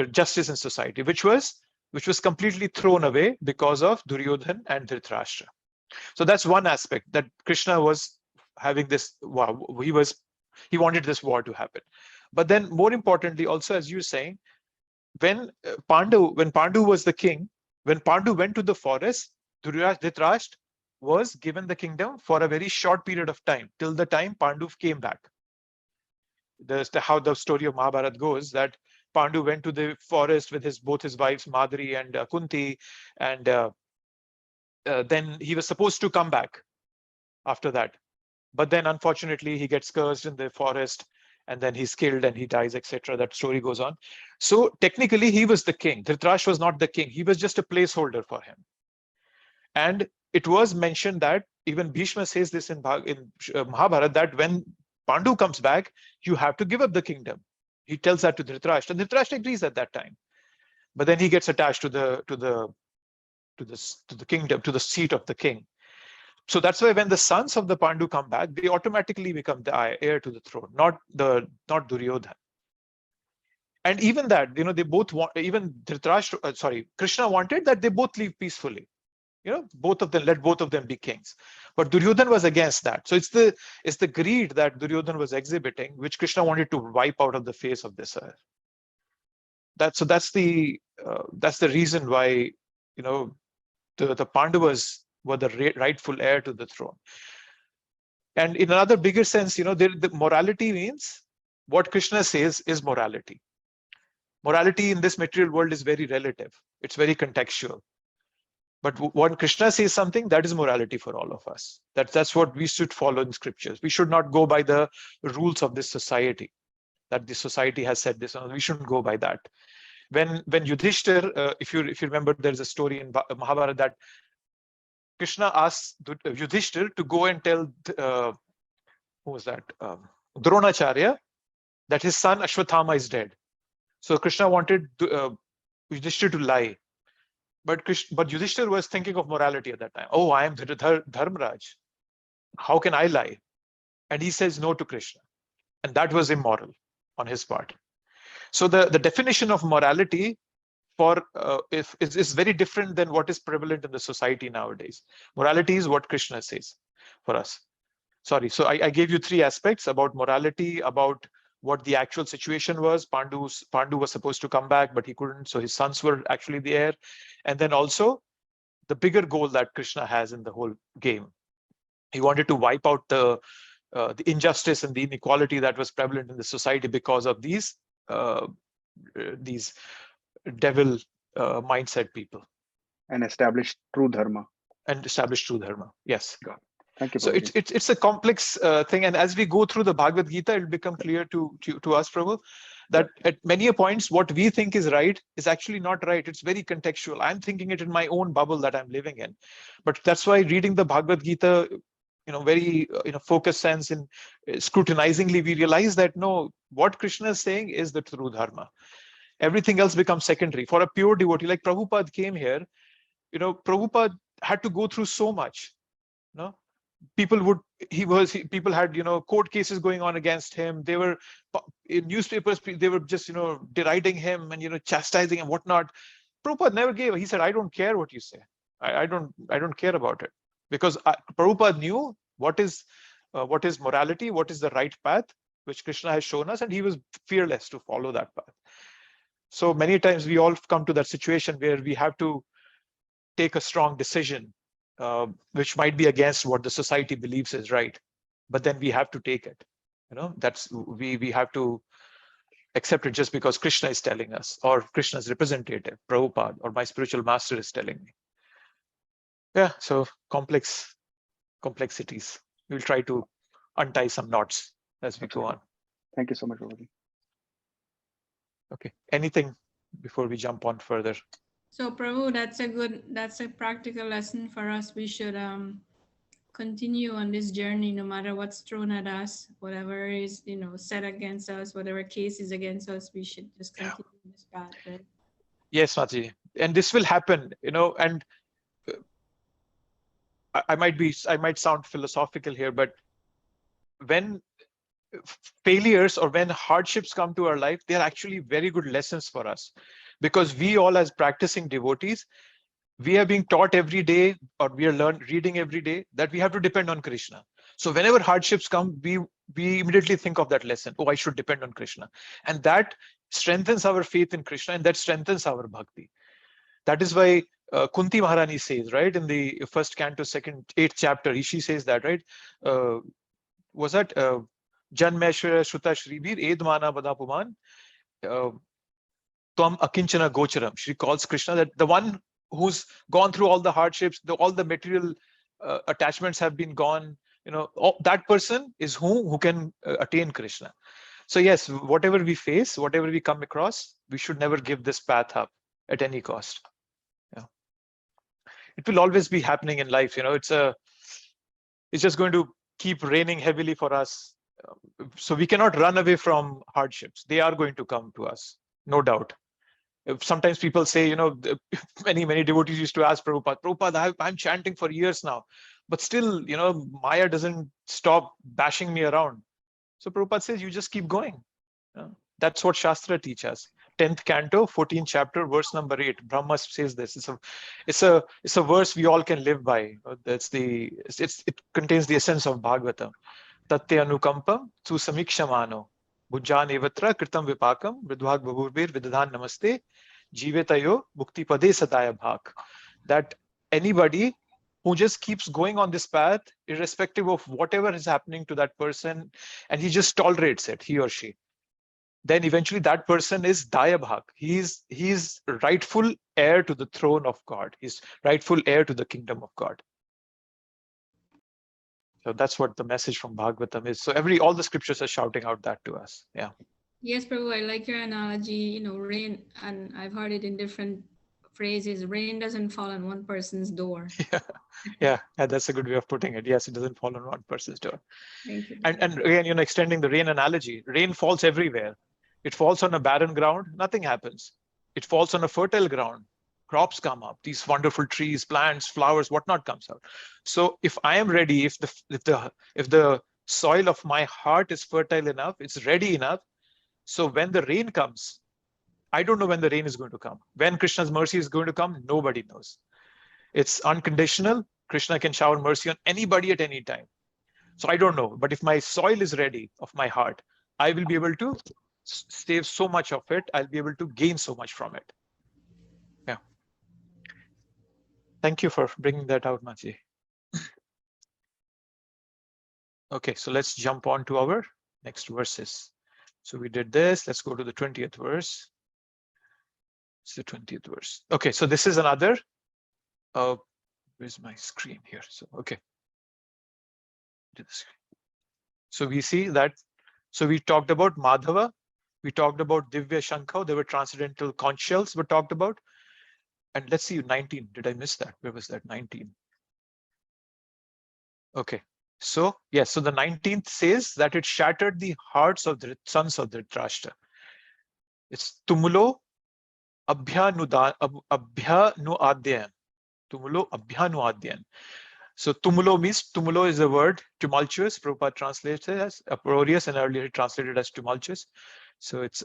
justice in society, which was completely thrown away because of Duryodhana and Dhritarashtra. So that's one aspect, that Krishna was having this war. He wanted this war to happen. But then more importantly, also, as you're saying, when Pandu was the king, when Pandu went to the forest, Dhritarashtra was given the kingdom for a very short period of time, till the time Pandu came back. How the story of Mahabharata goes, that Pandu went to the forest with both his wives Madri and Kunti, and then he was supposed to come back after that. But then unfortunately he gets cursed in the forest, and then he's killed and he dies, etc. That story goes on. So technically he was the king. Dhritarashtra was not the king. He was just a placeholder for him. And it was mentioned that even Bhishma says this in Mahabharata, that when Pandu comes back, you have to give up the kingdom. He tells that to Dhritarashtra. Dhritarashtra agrees at that time. But then he gets attached to the kingdom, to the seat of the king. So that's why when the sons of the Pandu come back, they automatically become the heir to the throne, not Duryodhana. And even that, they both want, even Dhritarashtra, Krishna wanted that they both live peacefully. Both of them, let both of them be kings. But Duryodhana was against that. So it's the greed that Duryodhana was exhibiting, which Krishna wanted to wipe out of the face of this earth. That's the reason why, the Pandavas were the rightful heir to the throne. And in another bigger sense, the morality means what Krishna says is morality. Morality in this material world is very relative. It's very contextual. But when Krishna says something, that is morality for all of us. That's what we should follow in scriptures. We should not go by the rules of this society, that the society has said this. We shouldn't go by that. When Yudhishthir, if you remember, there's a story in Mahabharata that Krishna asks Yudhishthir to go and tell who was that? Dronacharya, that his son Ashwathama is dead. So Krishna wanted Yudhishthir to lie. But Yudhishthir was thinking of morality at that time. Oh, I am Dharmaraj. How can I lie? And he says no to Krishna. And that was immoral on his part. So the definition of morality is very different than what is prevalent in the society nowadays. Morality is what Krishna says for us. Sorry, so I gave you three aspects about morality, about what the actual situation was. Pandu was supposed to come back, but he couldn't. So his sons were actually the heir. And then also the bigger goal that Krishna has in the whole game. He wanted to wipe out the injustice and the inequality that was prevalent in the society because of these devil mindset people. And establish true dharma. Yes. God. Thank you. So it's a complex thing, and as we go through the Bhagavad Gita, it will become clear to us, Prabhu, that at many points what we think is right is actually not right. It's very contextual. I'm thinking it in my own bubble that I'm living in, but that's why reading the Bhagavad Gita, very in a focused sense and scrutinizingly, we realize that no, what Krishna is saying is the true dharma. Everything else becomes secondary. For a pure devotee like Prabhupada came here, Prabhupada had to go through so much. People had court cases going on against him. They were in newspapers, they were just deriding him and chastising him, whatnot. Prabhupada never gave. He said, I don't care what you say. I don't care about it, because Prabhupada knew what is morality, what is the right path which Krishna has shown us, and he was fearless to follow that path. So many times we all come to that situation where we have to take a strong decision, which might be against what the society believes is right, but then we have to take it. That's we have to accept it just because Krishna is telling us, or Krishna's representative, Prabhupada, or my spiritual master is telling me. Yeah, so complexities. We'll try to untie some knots as we go on. Thank you so much, Prabhuji. Okay, anything before we jump on further? So Prabhu, that's a practical lesson for us. We should continue on this journey no matter what's thrown at us, whatever is, set against us, whatever case is against us, we should just continue this path, right? Yes, Mataji. And this will happen, and I might sound philosophical here, but when failures or when hardships come to our life, they're actually very good lessons for us, because we all, as practicing devotees, we are being taught every day, or we are reading every day, that we have to depend on Krishna. So whenever hardships come, we immediately think of that lesson. Oh, I should depend on Krishna. And that strengthens our faith in Krishna, and that strengthens our bhakti. That is why Kunti Maharani says, right, in the first canto, 8th chapter, she says that, right? Was that Janmeshwara Shruta Shribir Edmana Badapuman Tvam Akinchana Gocharam? She calls Krishna that the one who's gone through all the hardships, all the material attachments have been gone. That person is who can attain Krishna. So yes, whatever we face, whatever we come across, we should never give this path up at any cost. Yeah, it will always be happening in life. It's just going to keep raining heavily for us. So we cannot run away from hardships. They are going to come to us, no doubt. Sometimes people say, many devotees used to ask Prabhupada, I'm chanting for years now, but still, Maya doesn't stop bashing me around. So Prabhupada says, you just keep going. That's what Shastra teaches us. 10th canto, 14th chapter, verse number 8. Brahma says this. It's a verse we all can live by. It contains the essence of Bhagavatam. Tatya anukampam tu samikshamano bhujjan evatra kritam vipakam vidvag babhurbir vidadhan namaste jivetayo mukti pade sadaya bhak. That anybody who just keeps going on this path, irrespective of whatever is happening to that person, and he just tolerates it, he or she, then eventually that person is Daya Bhak. He's rightful heir to the throne of God. He's rightful heir to the kingdom of God. So that's what the message from Bhagavatam is. So all the scriptures are shouting out that to us. Yeah. Yes, Prabhu, I like your analogy, rain, and I've heard it in different phrases. Rain doesn't fall on one person's door. Yeah, that's a good way of putting it. Yes, it doesn't fall on one person's door. Thank you. And again, extending the rain analogy, rain falls everywhere. It falls on a barren ground, nothing happens. It falls on a fertile ground, crops come up, these wonderful trees, plants, flowers, whatnot comes out. So if I am ready, if the soil of my heart is fertile enough, it's ready enough. So when the rain comes, I don't know when the rain is going to come. When Krishna's mercy is going to come, nobody knows. It's unconditional. Krishna can shower mercy on anybody at any time. So I don't know. But if my soil is ready of my heart, I will be able to save so much of it. I'll be able to gain so much from it. Yeah. Thank you for bringing that out, Maji. Okay, so let's jump on to our next verses. So we did this. Let's go to the 20th verse. It's the 20th verse. Okay, so this is another. Where's my screen here? So, okay. So we see that. So we talked about Madhava. We talked about Divya Shankha. There were transcendental conch shells were talked about. And let's see, 19. Did I miss that? Where was that? 19. Okay. So, yes. So the 19th says that it shattered the hearts of the sons of Dhritarashtra. It's Tumulo Abhyanuadyan. Tumulo Abhyanuadyan. So Tumulo means, Tumulo is the word tumultuous. Prabhupada translates it as uproarious, and earlier translated as tumultuous. So it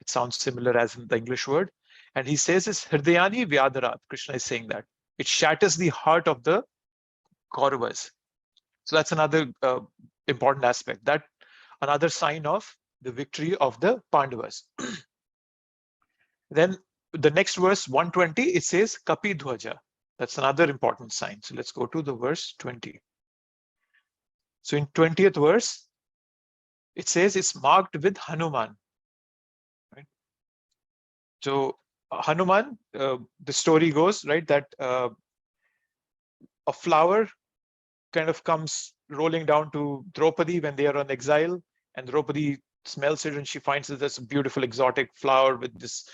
sounds similar as in the English word. And he says it's Hridayani Vyadarat. Krishna is saying that. It shatters the heart of the Kauravas. So that's another important aspect. That another sign of the victory of the Pandavas. Then the next verse, 120, it says Kapi Dhwaja. That's another important sign. So let's go to the verse 20. So in 20th verse, it says it's marked with Hanuman. So Hanuman, the story goes, right, that a flower kind of comes rolling down to Draupadi when they are on exile, and Draupadi smells it and she finds that there's a beautiful exotic flower with this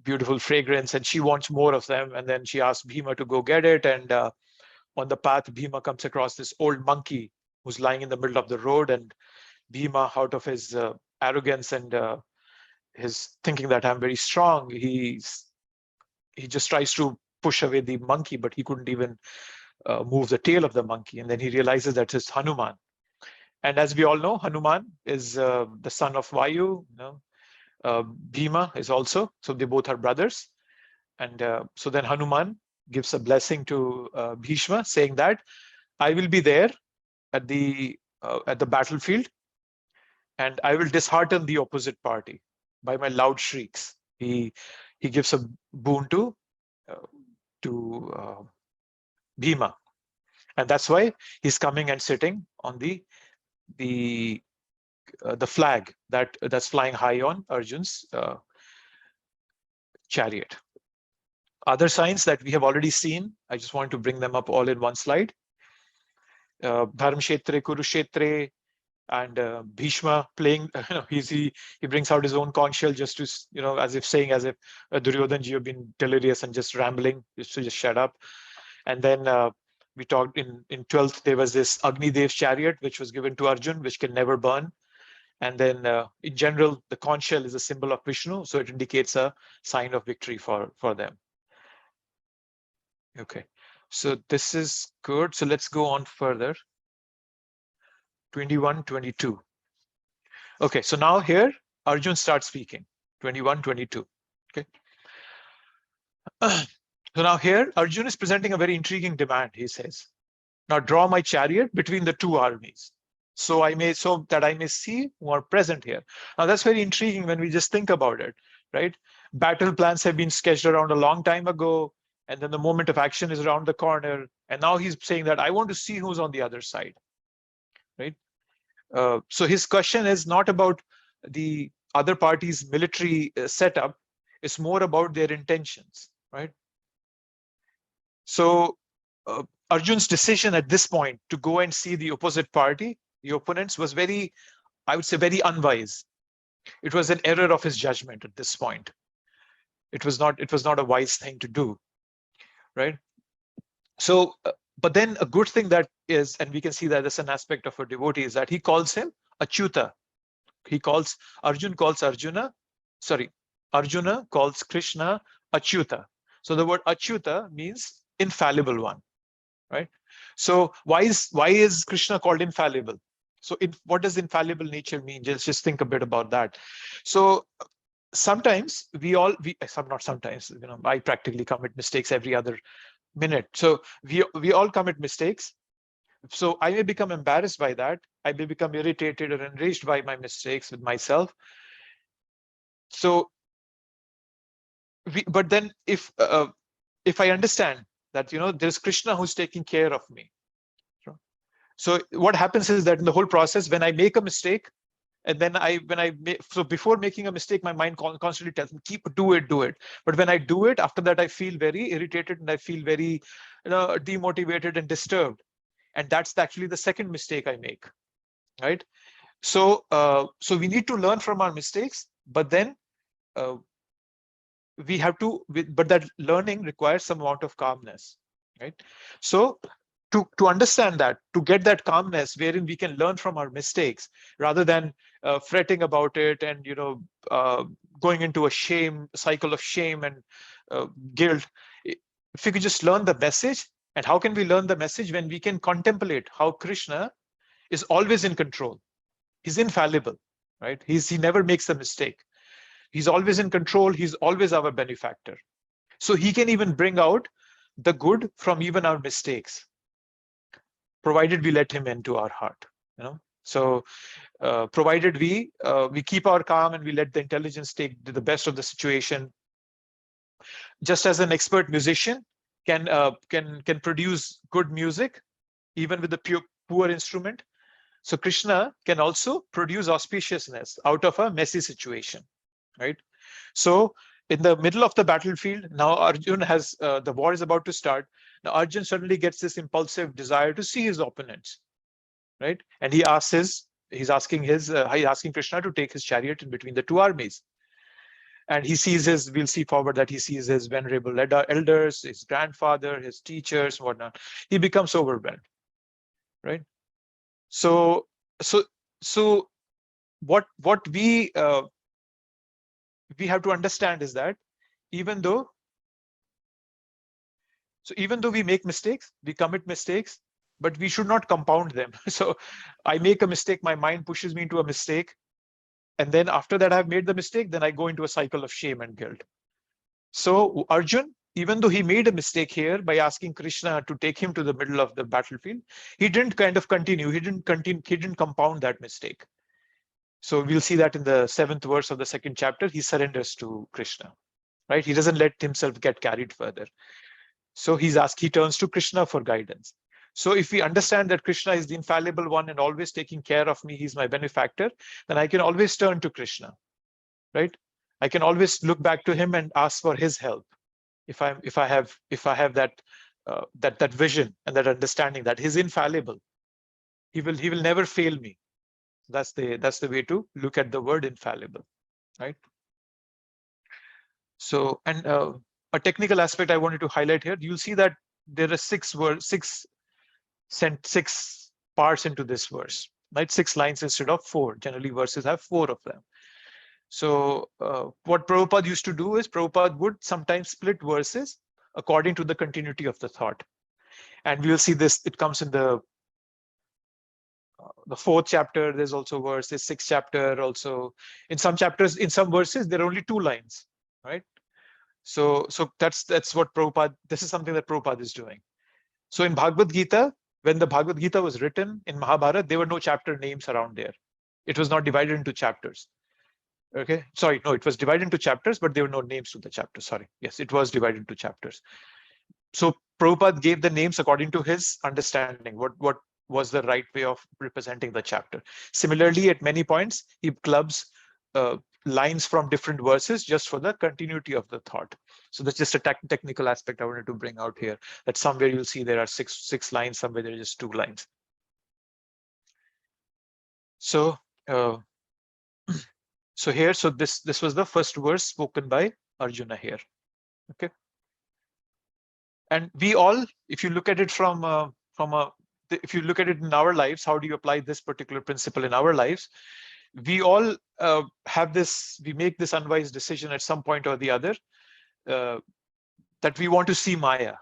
beautiful fragrance, and she wants more of them. And then she asks Bhima to go get it. And on the path, Bhima comes across this old monkey who's lying in the middle of the road, and Bhima, out of his arrogance and his thinking that I'm very strong, he just tries to push away the monkey, but he couldn't even move the tail of the monkey. And then he realizes that it's Hanuman. And as we all know, Hanuman is the son of Vayu. Bhima is also, so they both are brothers. And so then Hanuman gives a blessing to Bhishma, saying that I will be there at the battlefield, and I will dishearten the opposite party by my loud shrieks. He gives a boon to Bhima, and that's why he's coming and sitting on the flag that's flying high on Arjun's chariot. Other signs that we have already seen, I just want to bring them up all in one slide. Dharmkshetre, Kurukshetre, and Bhishma playing, he brings out his own conch shell just to, as if Duryodhan ji have been delirious and just rambling, just to just shut up. And then we talked in 12th, there was this Agni Dev's chariot, which was given to Arjun, which can never burn. And then in general, the conch shell is a symbol of Vishnu, so it indicates a sign of victory for them. Okay, so this is good. So let's go on further. 21, 22. Okay, so now here, Arjun starts speaking. 21, 22. Okay. So now here, Arjun is presenting a very intriguing demand. He says, now draw my chariot between the two armies, so that I may see who are present here. Now that's very intriguing when we just think about it, right? Battle plans have been sketched around a long time ago, and then the moment of action is around the corner. And now he's saying that I want to see who's on the other side, right? So his question is not about the other party's military setup. It's more about their intentions, right? So Arjun's decision at this point to go and see the opposite party, the opponents, was very, I would say, very unwise. It was an error of his judgment at this point. It was not a wise thing to do, right? So, but then a good thing that is, and we can see that as an aspect of a devotee, is that he calls him Achyuta. Arjuna calls Krishna Achyuta. So the word Achyuta means infallible one, right? So why is Krishna called infallible? So what does infallible nature mean? Just think a bit about that. So sometimes I practically commit mistakes every other minute. So we all commit mistakes. So I may become embarrassed by that. I may become irritated or enraged by my mistakes with myself. So but then if I understand that there's Krishna who's taking care of me. So what happens is that in the whole process, when I make a mistake, and then so before making a mistake, my mind constantly tells me, do it. But when I do it, after that, I feel very irritated and I feel very demotivated and disturbed. And that's actually the second mistake I make, right? So we need to learn from our mistakes, but then but that learning requires some amount of calmness, right? So to understand that, to get that calmness wherein we can learn from our mistakes rather than fretting about it and going into a cycle of shame and guilt, if we could just learn the message. And how can we learn the message? When we can contemplate how Krishna is always in control. He's infallible, right? He never makes a mistake. He's always in control. He's always our benefactor. So he can even bring out the good from even our mistakes, provided we let him into our heart. So provided we keep our calm and we let the intelligence take the best of the situation. Just as an expert musician can produce good music even with a poor instrument, so Krishna can also produce auspiciousness out of a messy situation, right? So in the middle of the battlefield, now Arjun has, the war is about to start. Now Arjun suddenly gets this impulsive desire to see his opponents, right? And he's asking Krishna to take his chariot in between the two armies. And he sees we'll see forward that he sees his venerable elders, his grandfather, his teachers, whatnot. He becomes overwhelmed, right? So what we have to understand is that even though we make mistakes, we commit mistakes, but we should not compound them. So I make a mistake, my mind pushes me into a mistake. And then after that, I've made the mistake, then I go into a cycle of shame and guilt. So Arjun, even though he made a mistake here by asking Krishna to take him to the middle of the battlefield, he didn't kind of continue. He didn't compound that mistake. So we'll see that in the 7th verse of the 2nd chapter, he surrenders to Krishna, right? He doesn't let himself get carried further. So he turns to Krishna for guidance. So if we understand that Krishna is the infallible one and always taking care of me, he's my benefactor, then I can always turn to Krishna, right? I can always look back to him and ask for his help. If I have that that vision and that understanding that he's infallible, he will never fail me. That's the way to look at the word infallible, right? So, and a technical aspect I wanted to highlight here, you'll see that there are 6 parts into this verse, right? 6 lines instead of 4. Generally, verses have 4 of them. So what Prabhupada used to do is Prabhupada would sometimes split verses according to the continuity of the thought. And we'll see this, it comes in the 4th chapter, there's also verse, there's 6th chapter also. In some chapters, in some verses, there are only 2 lines, right? So that's what Prabhupada, this is something that Prabhupada is doing. So in Bhagavad Gita, when the Bhagavad Gita was written in Mahabharata, there were no chapter names around there. It was not divided into chapters. Okay, sorry, no, it was divided into chapters, but there were no names to the chapters. Sorry, yes, it was divided into chapters. So Prabhupada gave the names according to his understanding, what was the right way of representing the chapter. Similarly, at many points, he clubs lines from different verses just for the continuity of the thought. So that's just a technical aspect I wanted to bring out here, that somewhere you'll see there are six lines, somewhere there are just 2 lines. So so here, so this was the first verse spoken by Arjuna here. Okay. And we all, if you look at it if you look at it in our lives, how do you apply this particular principle in our lives? We all have this, we make this unwise decision at some point or the other, that we want to see Maya,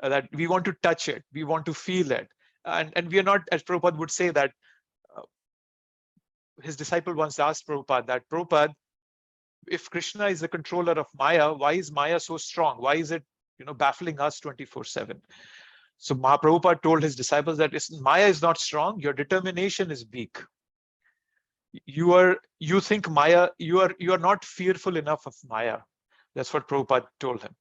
that we want to touch it, we want to feel it. And we are not, as Prabhupada would say, that his disciple once asked Prabhupada that, Prabhupada, if Krishna is the controller of Maya, why is Maya so strong? Why is it, baffling us 24/7? So Mahaprabhupada told his disciples that Maya is not strong, your determination is weak. You think Maya, you are not fearful enough of Maya. That's what Prabhupada told him.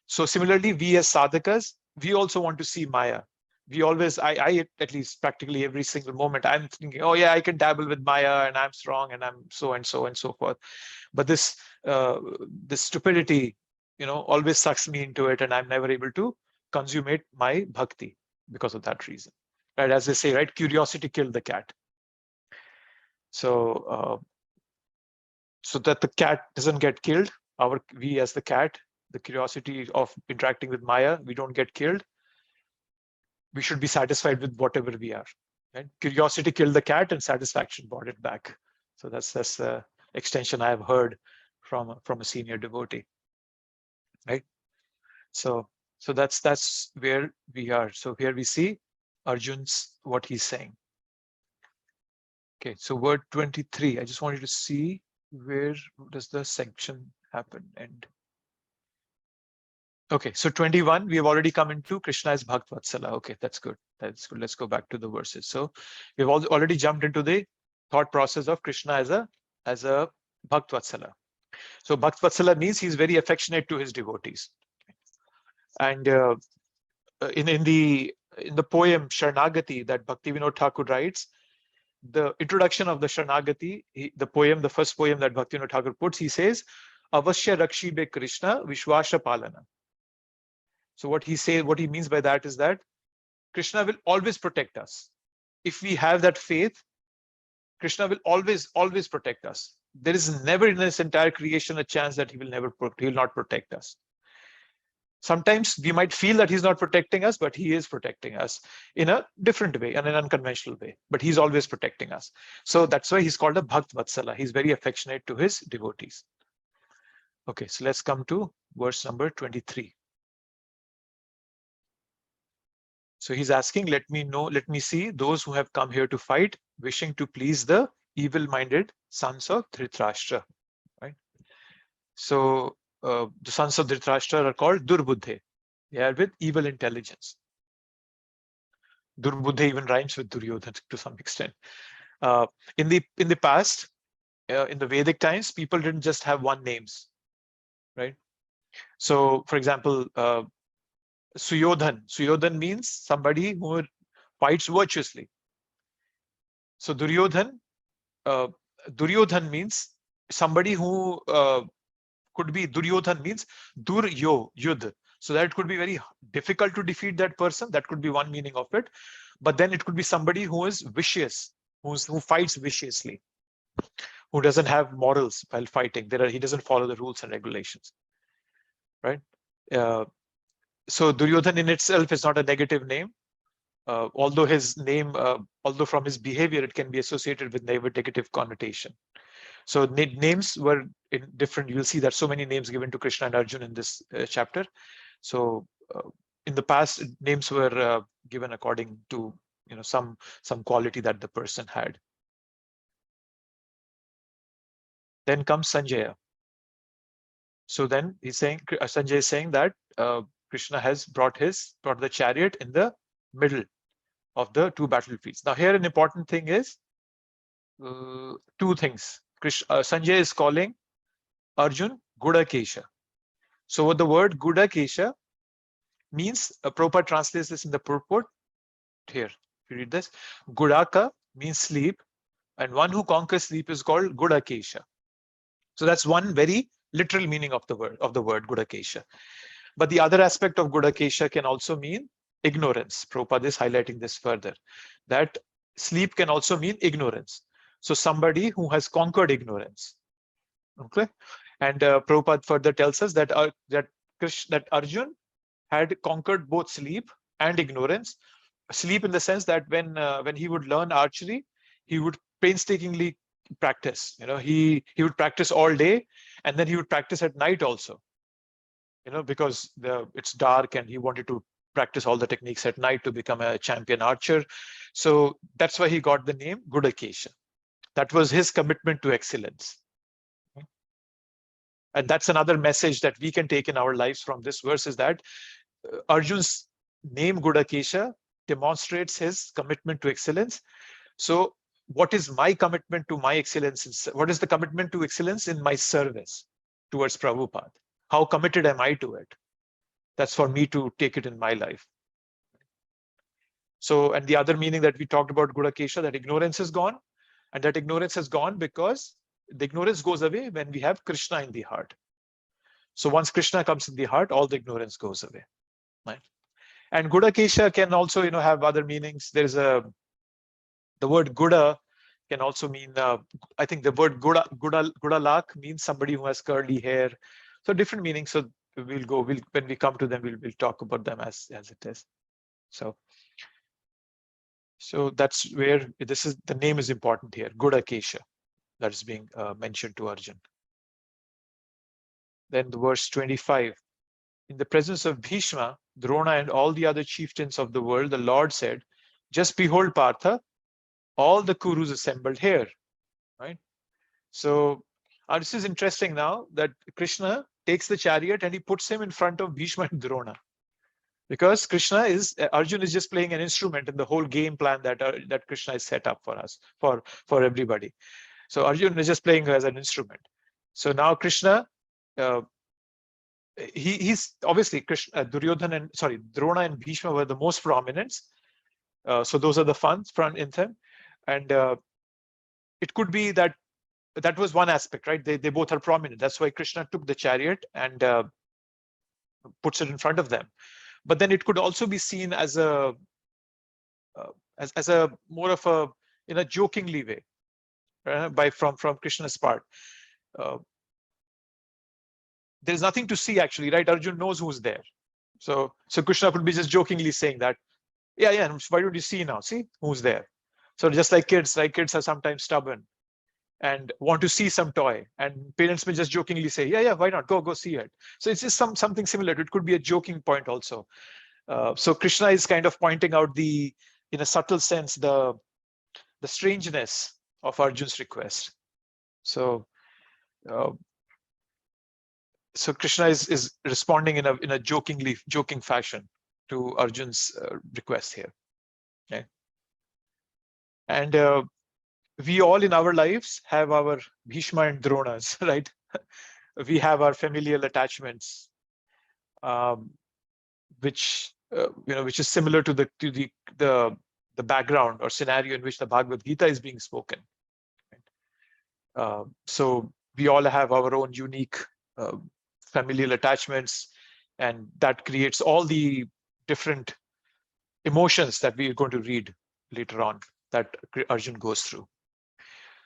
So similarly, we as sadhakas, we also want to see Maya. We always, I at least practically every single moment, I'm thinking, oh yeah, I can dabble with Maya and I'm strong and I'm so and so and so forth. But this stupidity, always sucks me into it, and I'm never able to consummate my bhakti because of that reason. Right? As they say, right? Curiosity killed the cat. So, so that the cat doesn't get killed, we as the cat, the curiosity of interacting with Maya, we don't get killed. We should be satisfied with whatever we are. Right? Curiosity killed the cat, and satisfaction brought it back. So that's the extension I have heard from a senior devotee. Right? So that's where we are. So here we see Arjun's what he's saying. Okay, so word 23. I just wanted to see where does the section happen end. Okay, so 21, we have already come into Krishna as Bhaktvatsala. Okay, that's good. That's good. Let's go back to the verses. So we've already jumped into the thought process of Krishna as a Bhaktvatsala. So Bhaktvatsala means he's very affectionate to his devotees. And in the poem Sharanagati that Bhaktivinoda Thakur writes, the introduction of the Sharanagati, the poem, the first poem that Bhaktivinoda Thakur puts, he says, Avashya Rakshibe Krishna Vishwasha Palana. So what he means by that is that Krishna will always protect us. If we have that faith, Krishna will always protect us. There is never in this entire creation a chance that he will not protect us. Sometimes we might feel that he's not protecting us, but he is protecting us in a different way, in an unconventional way. But he's always protecting us. So that's why he's called a Bhakt Vatsala. He's very affectionate to his devotees. Okay, so let's come to verse number 23. So he's asking, let me see those who have come here to fight, wishing to please the evil-minded sons of Dhritarashtra. Right? So the sons of Dhritarashtra are called Durbuddhe. They are with evil intelligence. Durbuddhe even rhymes with Duryodhan to some extent. In the past, in the Vedic times, people didn't just have one names, right? So, for example, Suyodhan means somebody who fights virtuously. So Duryodhan means somebody who could be Duryodhan means Duryo Yudh. So that could be very difficult to defeat that person. That could be one meaning of it. But then it could be somebody who is vicious, who fights viciously, who doesn't have morals while fighting. He doesn't follow the rules and regulations, right? So Duryodhan in itself is not a negative name, although his name, although from his behavior, it can be associated with negative connotation. So names were in different. You'll see that so many names given to Krishna and Arjuna in this chapter. So in the past, names were given according to some quality that the person had. Then comes Sanjaya. So then he's saying, Sanjay is saying that Krishna has brought the chariot in the middle of the two battlefields. Now here an important thing is two things. Sanjay is calling Arjun Gudakesha. So what the word Gudakesha means, Prabhupada translates this in the purport here. If you read this, Gudaka means sleep, and one who conquers sleep is called Gudakesha. So that's one very literal meaning of the word Gudakesha. But the other aspect of Gudakesha can also mean ignorance. Prabhupada is highlighting this further, that sleep can also mean ignorance. So somebody who has conquered ignorance. Okay, and Prabhupada further tells us that Arjun had conquered both sleep and ignorance. Sleep in the sense that when he would learn archery, he would painstakingly practice. He would practice all day, and then he would practice at night also. Because it's dark, and he wanted to practice all the techniques at night to become a champion archer. So that's why he got the name Gudakesha. That was his commitment to excellence. And that's another message that we can take in our lives from this verse, is that Arjun's name Gudakesha demonstrates his commitment to excellence. So what is my commitment to my excellence? What is the commitment to excellence in my service towards Prabhupada? How committed am I to it? That's for me to take it in my life. So, and the other meaning that we talked about Gudakesha, that ignorance is gone. And that ignorance has gone because the ignorance goes away when we have Krishna in the heart. So once Krishna comes in the heart, all the ignorance goes away. Right? And Gudakesha can also, have other meanings. There's the word Guda can also mean, I think the word Gudalak means somebody who has curly hair. So different meanings. So when we come to them, we'll talk about them as it is. So that's where the name is important here, Gudakesha, that is being mentioned to Arjun. Then the verse 25. In the presence of Bhishma, Drona, and all the other chieftains of the world, the Lord said, just behold, Partha, all the Kurus assembled here. Right? So this is interesting now that Krishna takes the chariot and he puts him in front of Bhishma and Drona. Because Arjun is just playing an instrument in the whole game plan that Krishna has set up for us, for everybody. So Arjun is just playing as an instrument. So now Krishna, he's obviously Drona and Bhishma were the most prominent. So those are the front in them. And it could be that that was one aspect, right? They both are prominent. That's why Krishna took the chariot and puts it in front of them. But then it could also be seen as a as a more of a in a jokingly way, from Krishna's part. There's nothing to see actually, right? Arjun knows who's there. So Krishna could be just jokingly saying that, yeah, why don't you see now? See who's there. So just like kids, right? Kids are sometimes stubborn and want to see some toy, and parents may just jokingly say, yeah, why not? Go see it. So it's just something similar. It could be a joking point also. So Krishna is kind of pointing out in a subtle sense, the strangeness of Arjun's request. So Krishna is responding in a joking fashion to Arjun's request here. Okay. And we all in our lives have our Bhishma and Dronas, right? We have our familial attachments, which is similar to the background or scenario in which the Bhagavad Gita is being spoken. So we all have our own unique familial attachments, and that creates all the different emotions that we are going to read later on that Arjun goes through.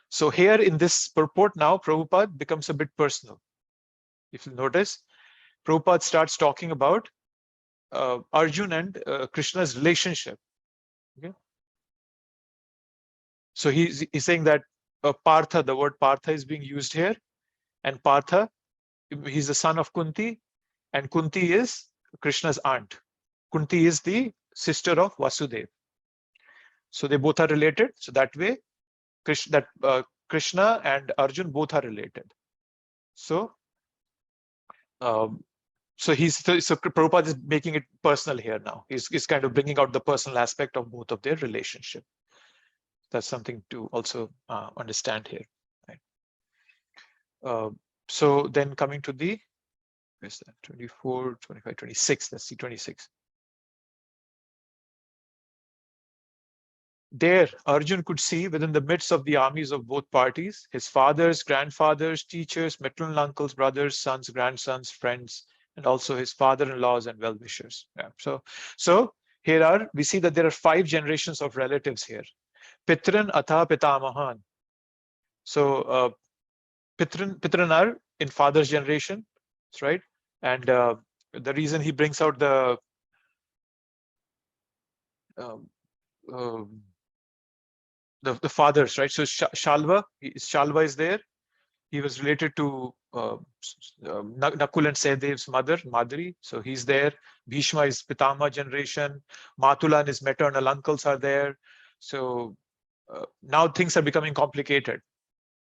So here in this purport now, Prabhupada becomes a bit personal. If you notice, Prabhupada starts talking about Arjun and Krishna's relationship. Okay. So he's saying that Partha, the word Partha is being used here, and Partha, he's the son of Kunti, and Kunti is Krishna's aunt. Kunti is the sister of Vasudeva. So they both are related. So that way, Krishna and Arjun both are related. So Prabhupada is making it personal here now. He's kind of bringing out the personal aspect of both of their relationship. That's something to also understand here. Right? So then coming to the, where's that? 24, 25, 26. Let's see 26. There, Arjun could see within the midst of the armies of both parties, his fathers, grandfathers, teachers, maternal uncles, brothers, sons, grandsons, friends, and also his father-in-laws and well-wishers. Yeah. So here we see that there are 5 generations of relatives here. Pitran atha pitamahan. So Pitran are in father's generation, right? And the reason he brings out the fathers, right? So Shalva is there. He was related to Nakul and Sahadev's mother, Madhuri. So he's there. Bhishma is Pitama generation. Matula and his maternal uncles are there. So now things are becoming complicated.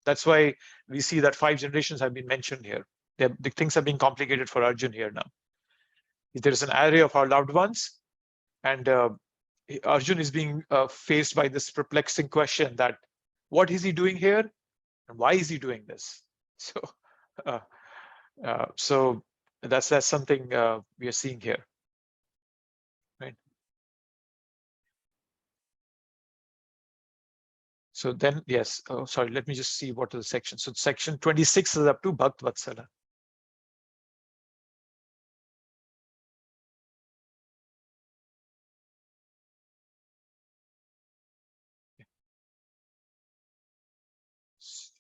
That's why we see that 5 generations have been mentioned here. The things are being complicated for Arjun here now. There is an array of our loved ones, and Arjun is being faced by this perplexing question that what is he doing here and why is he doing this? So that's something we are seeing here, right? So then, yes, sorry, let me just see what are the sections. So section 26 is up to Bhakt Vatsala.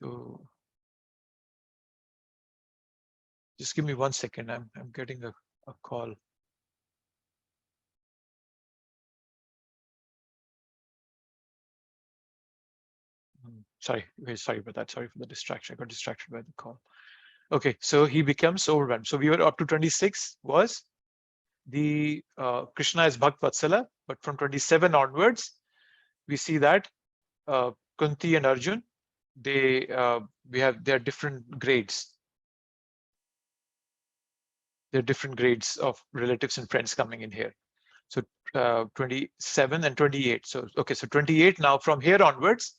So just give me 1 second. I'm getting a call. Sorry about that. Sorry for the distraction. I got distracted by the call. Okay, so he becomes overwhelmed. So we were up to 26 was the Krishna is Bhakt Vatsala, but from 27 onwards, we see that Kunti and Arjun, there are different grades. There are different grades of relatives and friends coming in here. So 27 and 28. So okay, so 28 now from here onwards,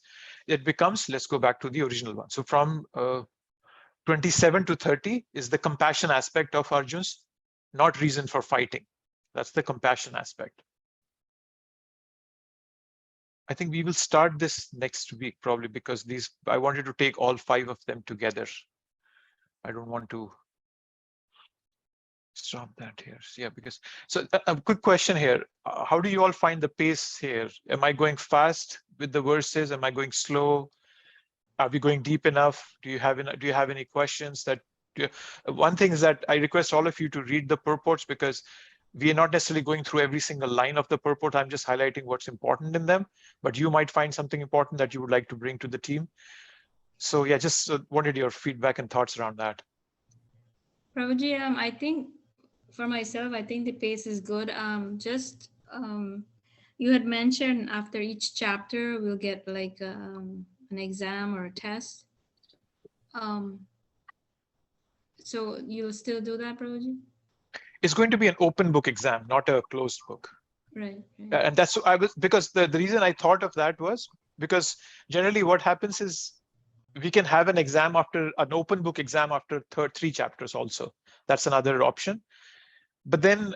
it becomes, let's go back to the original one. So from 27 to 30 is the compassion aspect of Arjun's, not reason for fighting. That's the compassion aspect. I think we will start this next week probably, because I wanted to take all 5 of them together. I don't want to stop that here. Yeah, because so a quick question here. How do you all find the pace here? Am I going fast with the verses? Am I going slow? Are we going deep enough? Do you have any questions that one thing is that I request all of you to read the purports, because we are not necessarily going through every single line of the purport. I'm just highlighting what's important in them, but you might find something important that you would like to bring to the team. So yeah, just wanted your feedback and thoughts around that. Prabhuji, I think for myself, I think the pace is good. You had mentioned after each chapter, we'll get like an exam or a test. So you'll still do that, Prabhuji? It's going to be an open book exam, not a closed book. Right. And that's because the reason I thought of that was because generally what happens is we can have an exam after an open book exam after 3 chapters also. That's another option. But then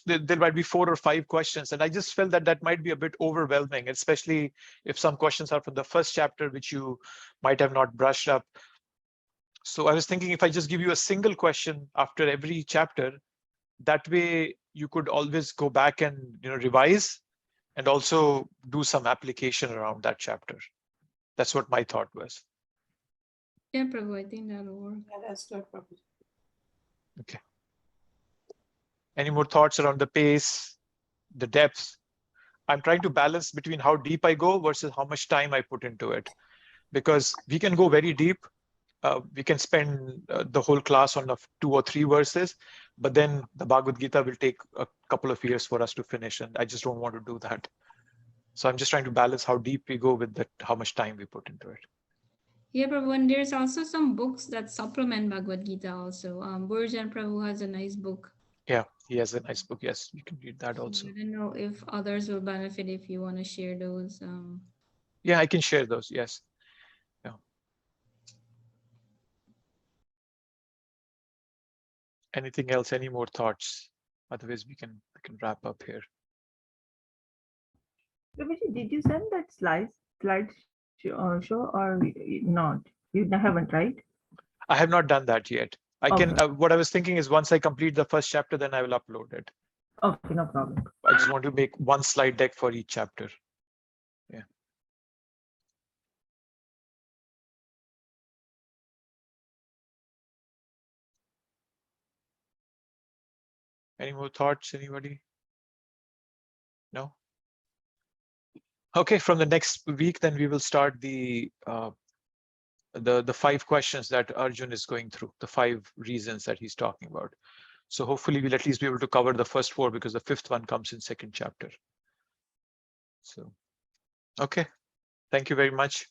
there might be 4 or 5 questions. And I just felt that might be a bit overwhelming, especially if some questions are from the first chapter, which you might have not brushed up. So I was thinking if I just give you a single question after every chapter, that way you could always go back and revise and also do some application around that chapter. That's what my thought was. Yeah, Prabhu, I think that'll work. Yeah, that's good, Prabhu. Okay. Any more thoughts around the pace, the depth? I'm trying to balance between how deep I go versus how much time I put into it, because we can go very deep. We can spend the whole class on 2 or 3 verses, but then the Bhagavad Gita will take a couple of years for us to finish, and I just don't want to do that. So I'm just trying to balance how deep we go with how much time we put into it. Yeah, Prabhu, and there's also some books that supplement Bhagavad Gita also. Burjan Prabhu has a nice book. Yeah, he has a nice book. Yes, you can read that also. I don't know if others will benefit if you want to share those. Yeah, I can share those. Yes. Yeah. Anything else? Any more thoughts? Otherwise, we can wrap up here. Did you send that slide show or not? You haven't, right? I have not done that yet. I can. What I was thinking is once I complete the first chapter, then I will upload it. Okay, no problem. I just want to make one slide deck for each chapter. Yeah. Any more thoughts? Anybody? No. Okay. From the next week, then we will start the 5 questions that Arjun is going through, the 5 reasons that he's talking about. So hopefully we'll at least be able to cover the first 4, because the 5th one comes in 2nd chapter. So, okay. Thank you very much.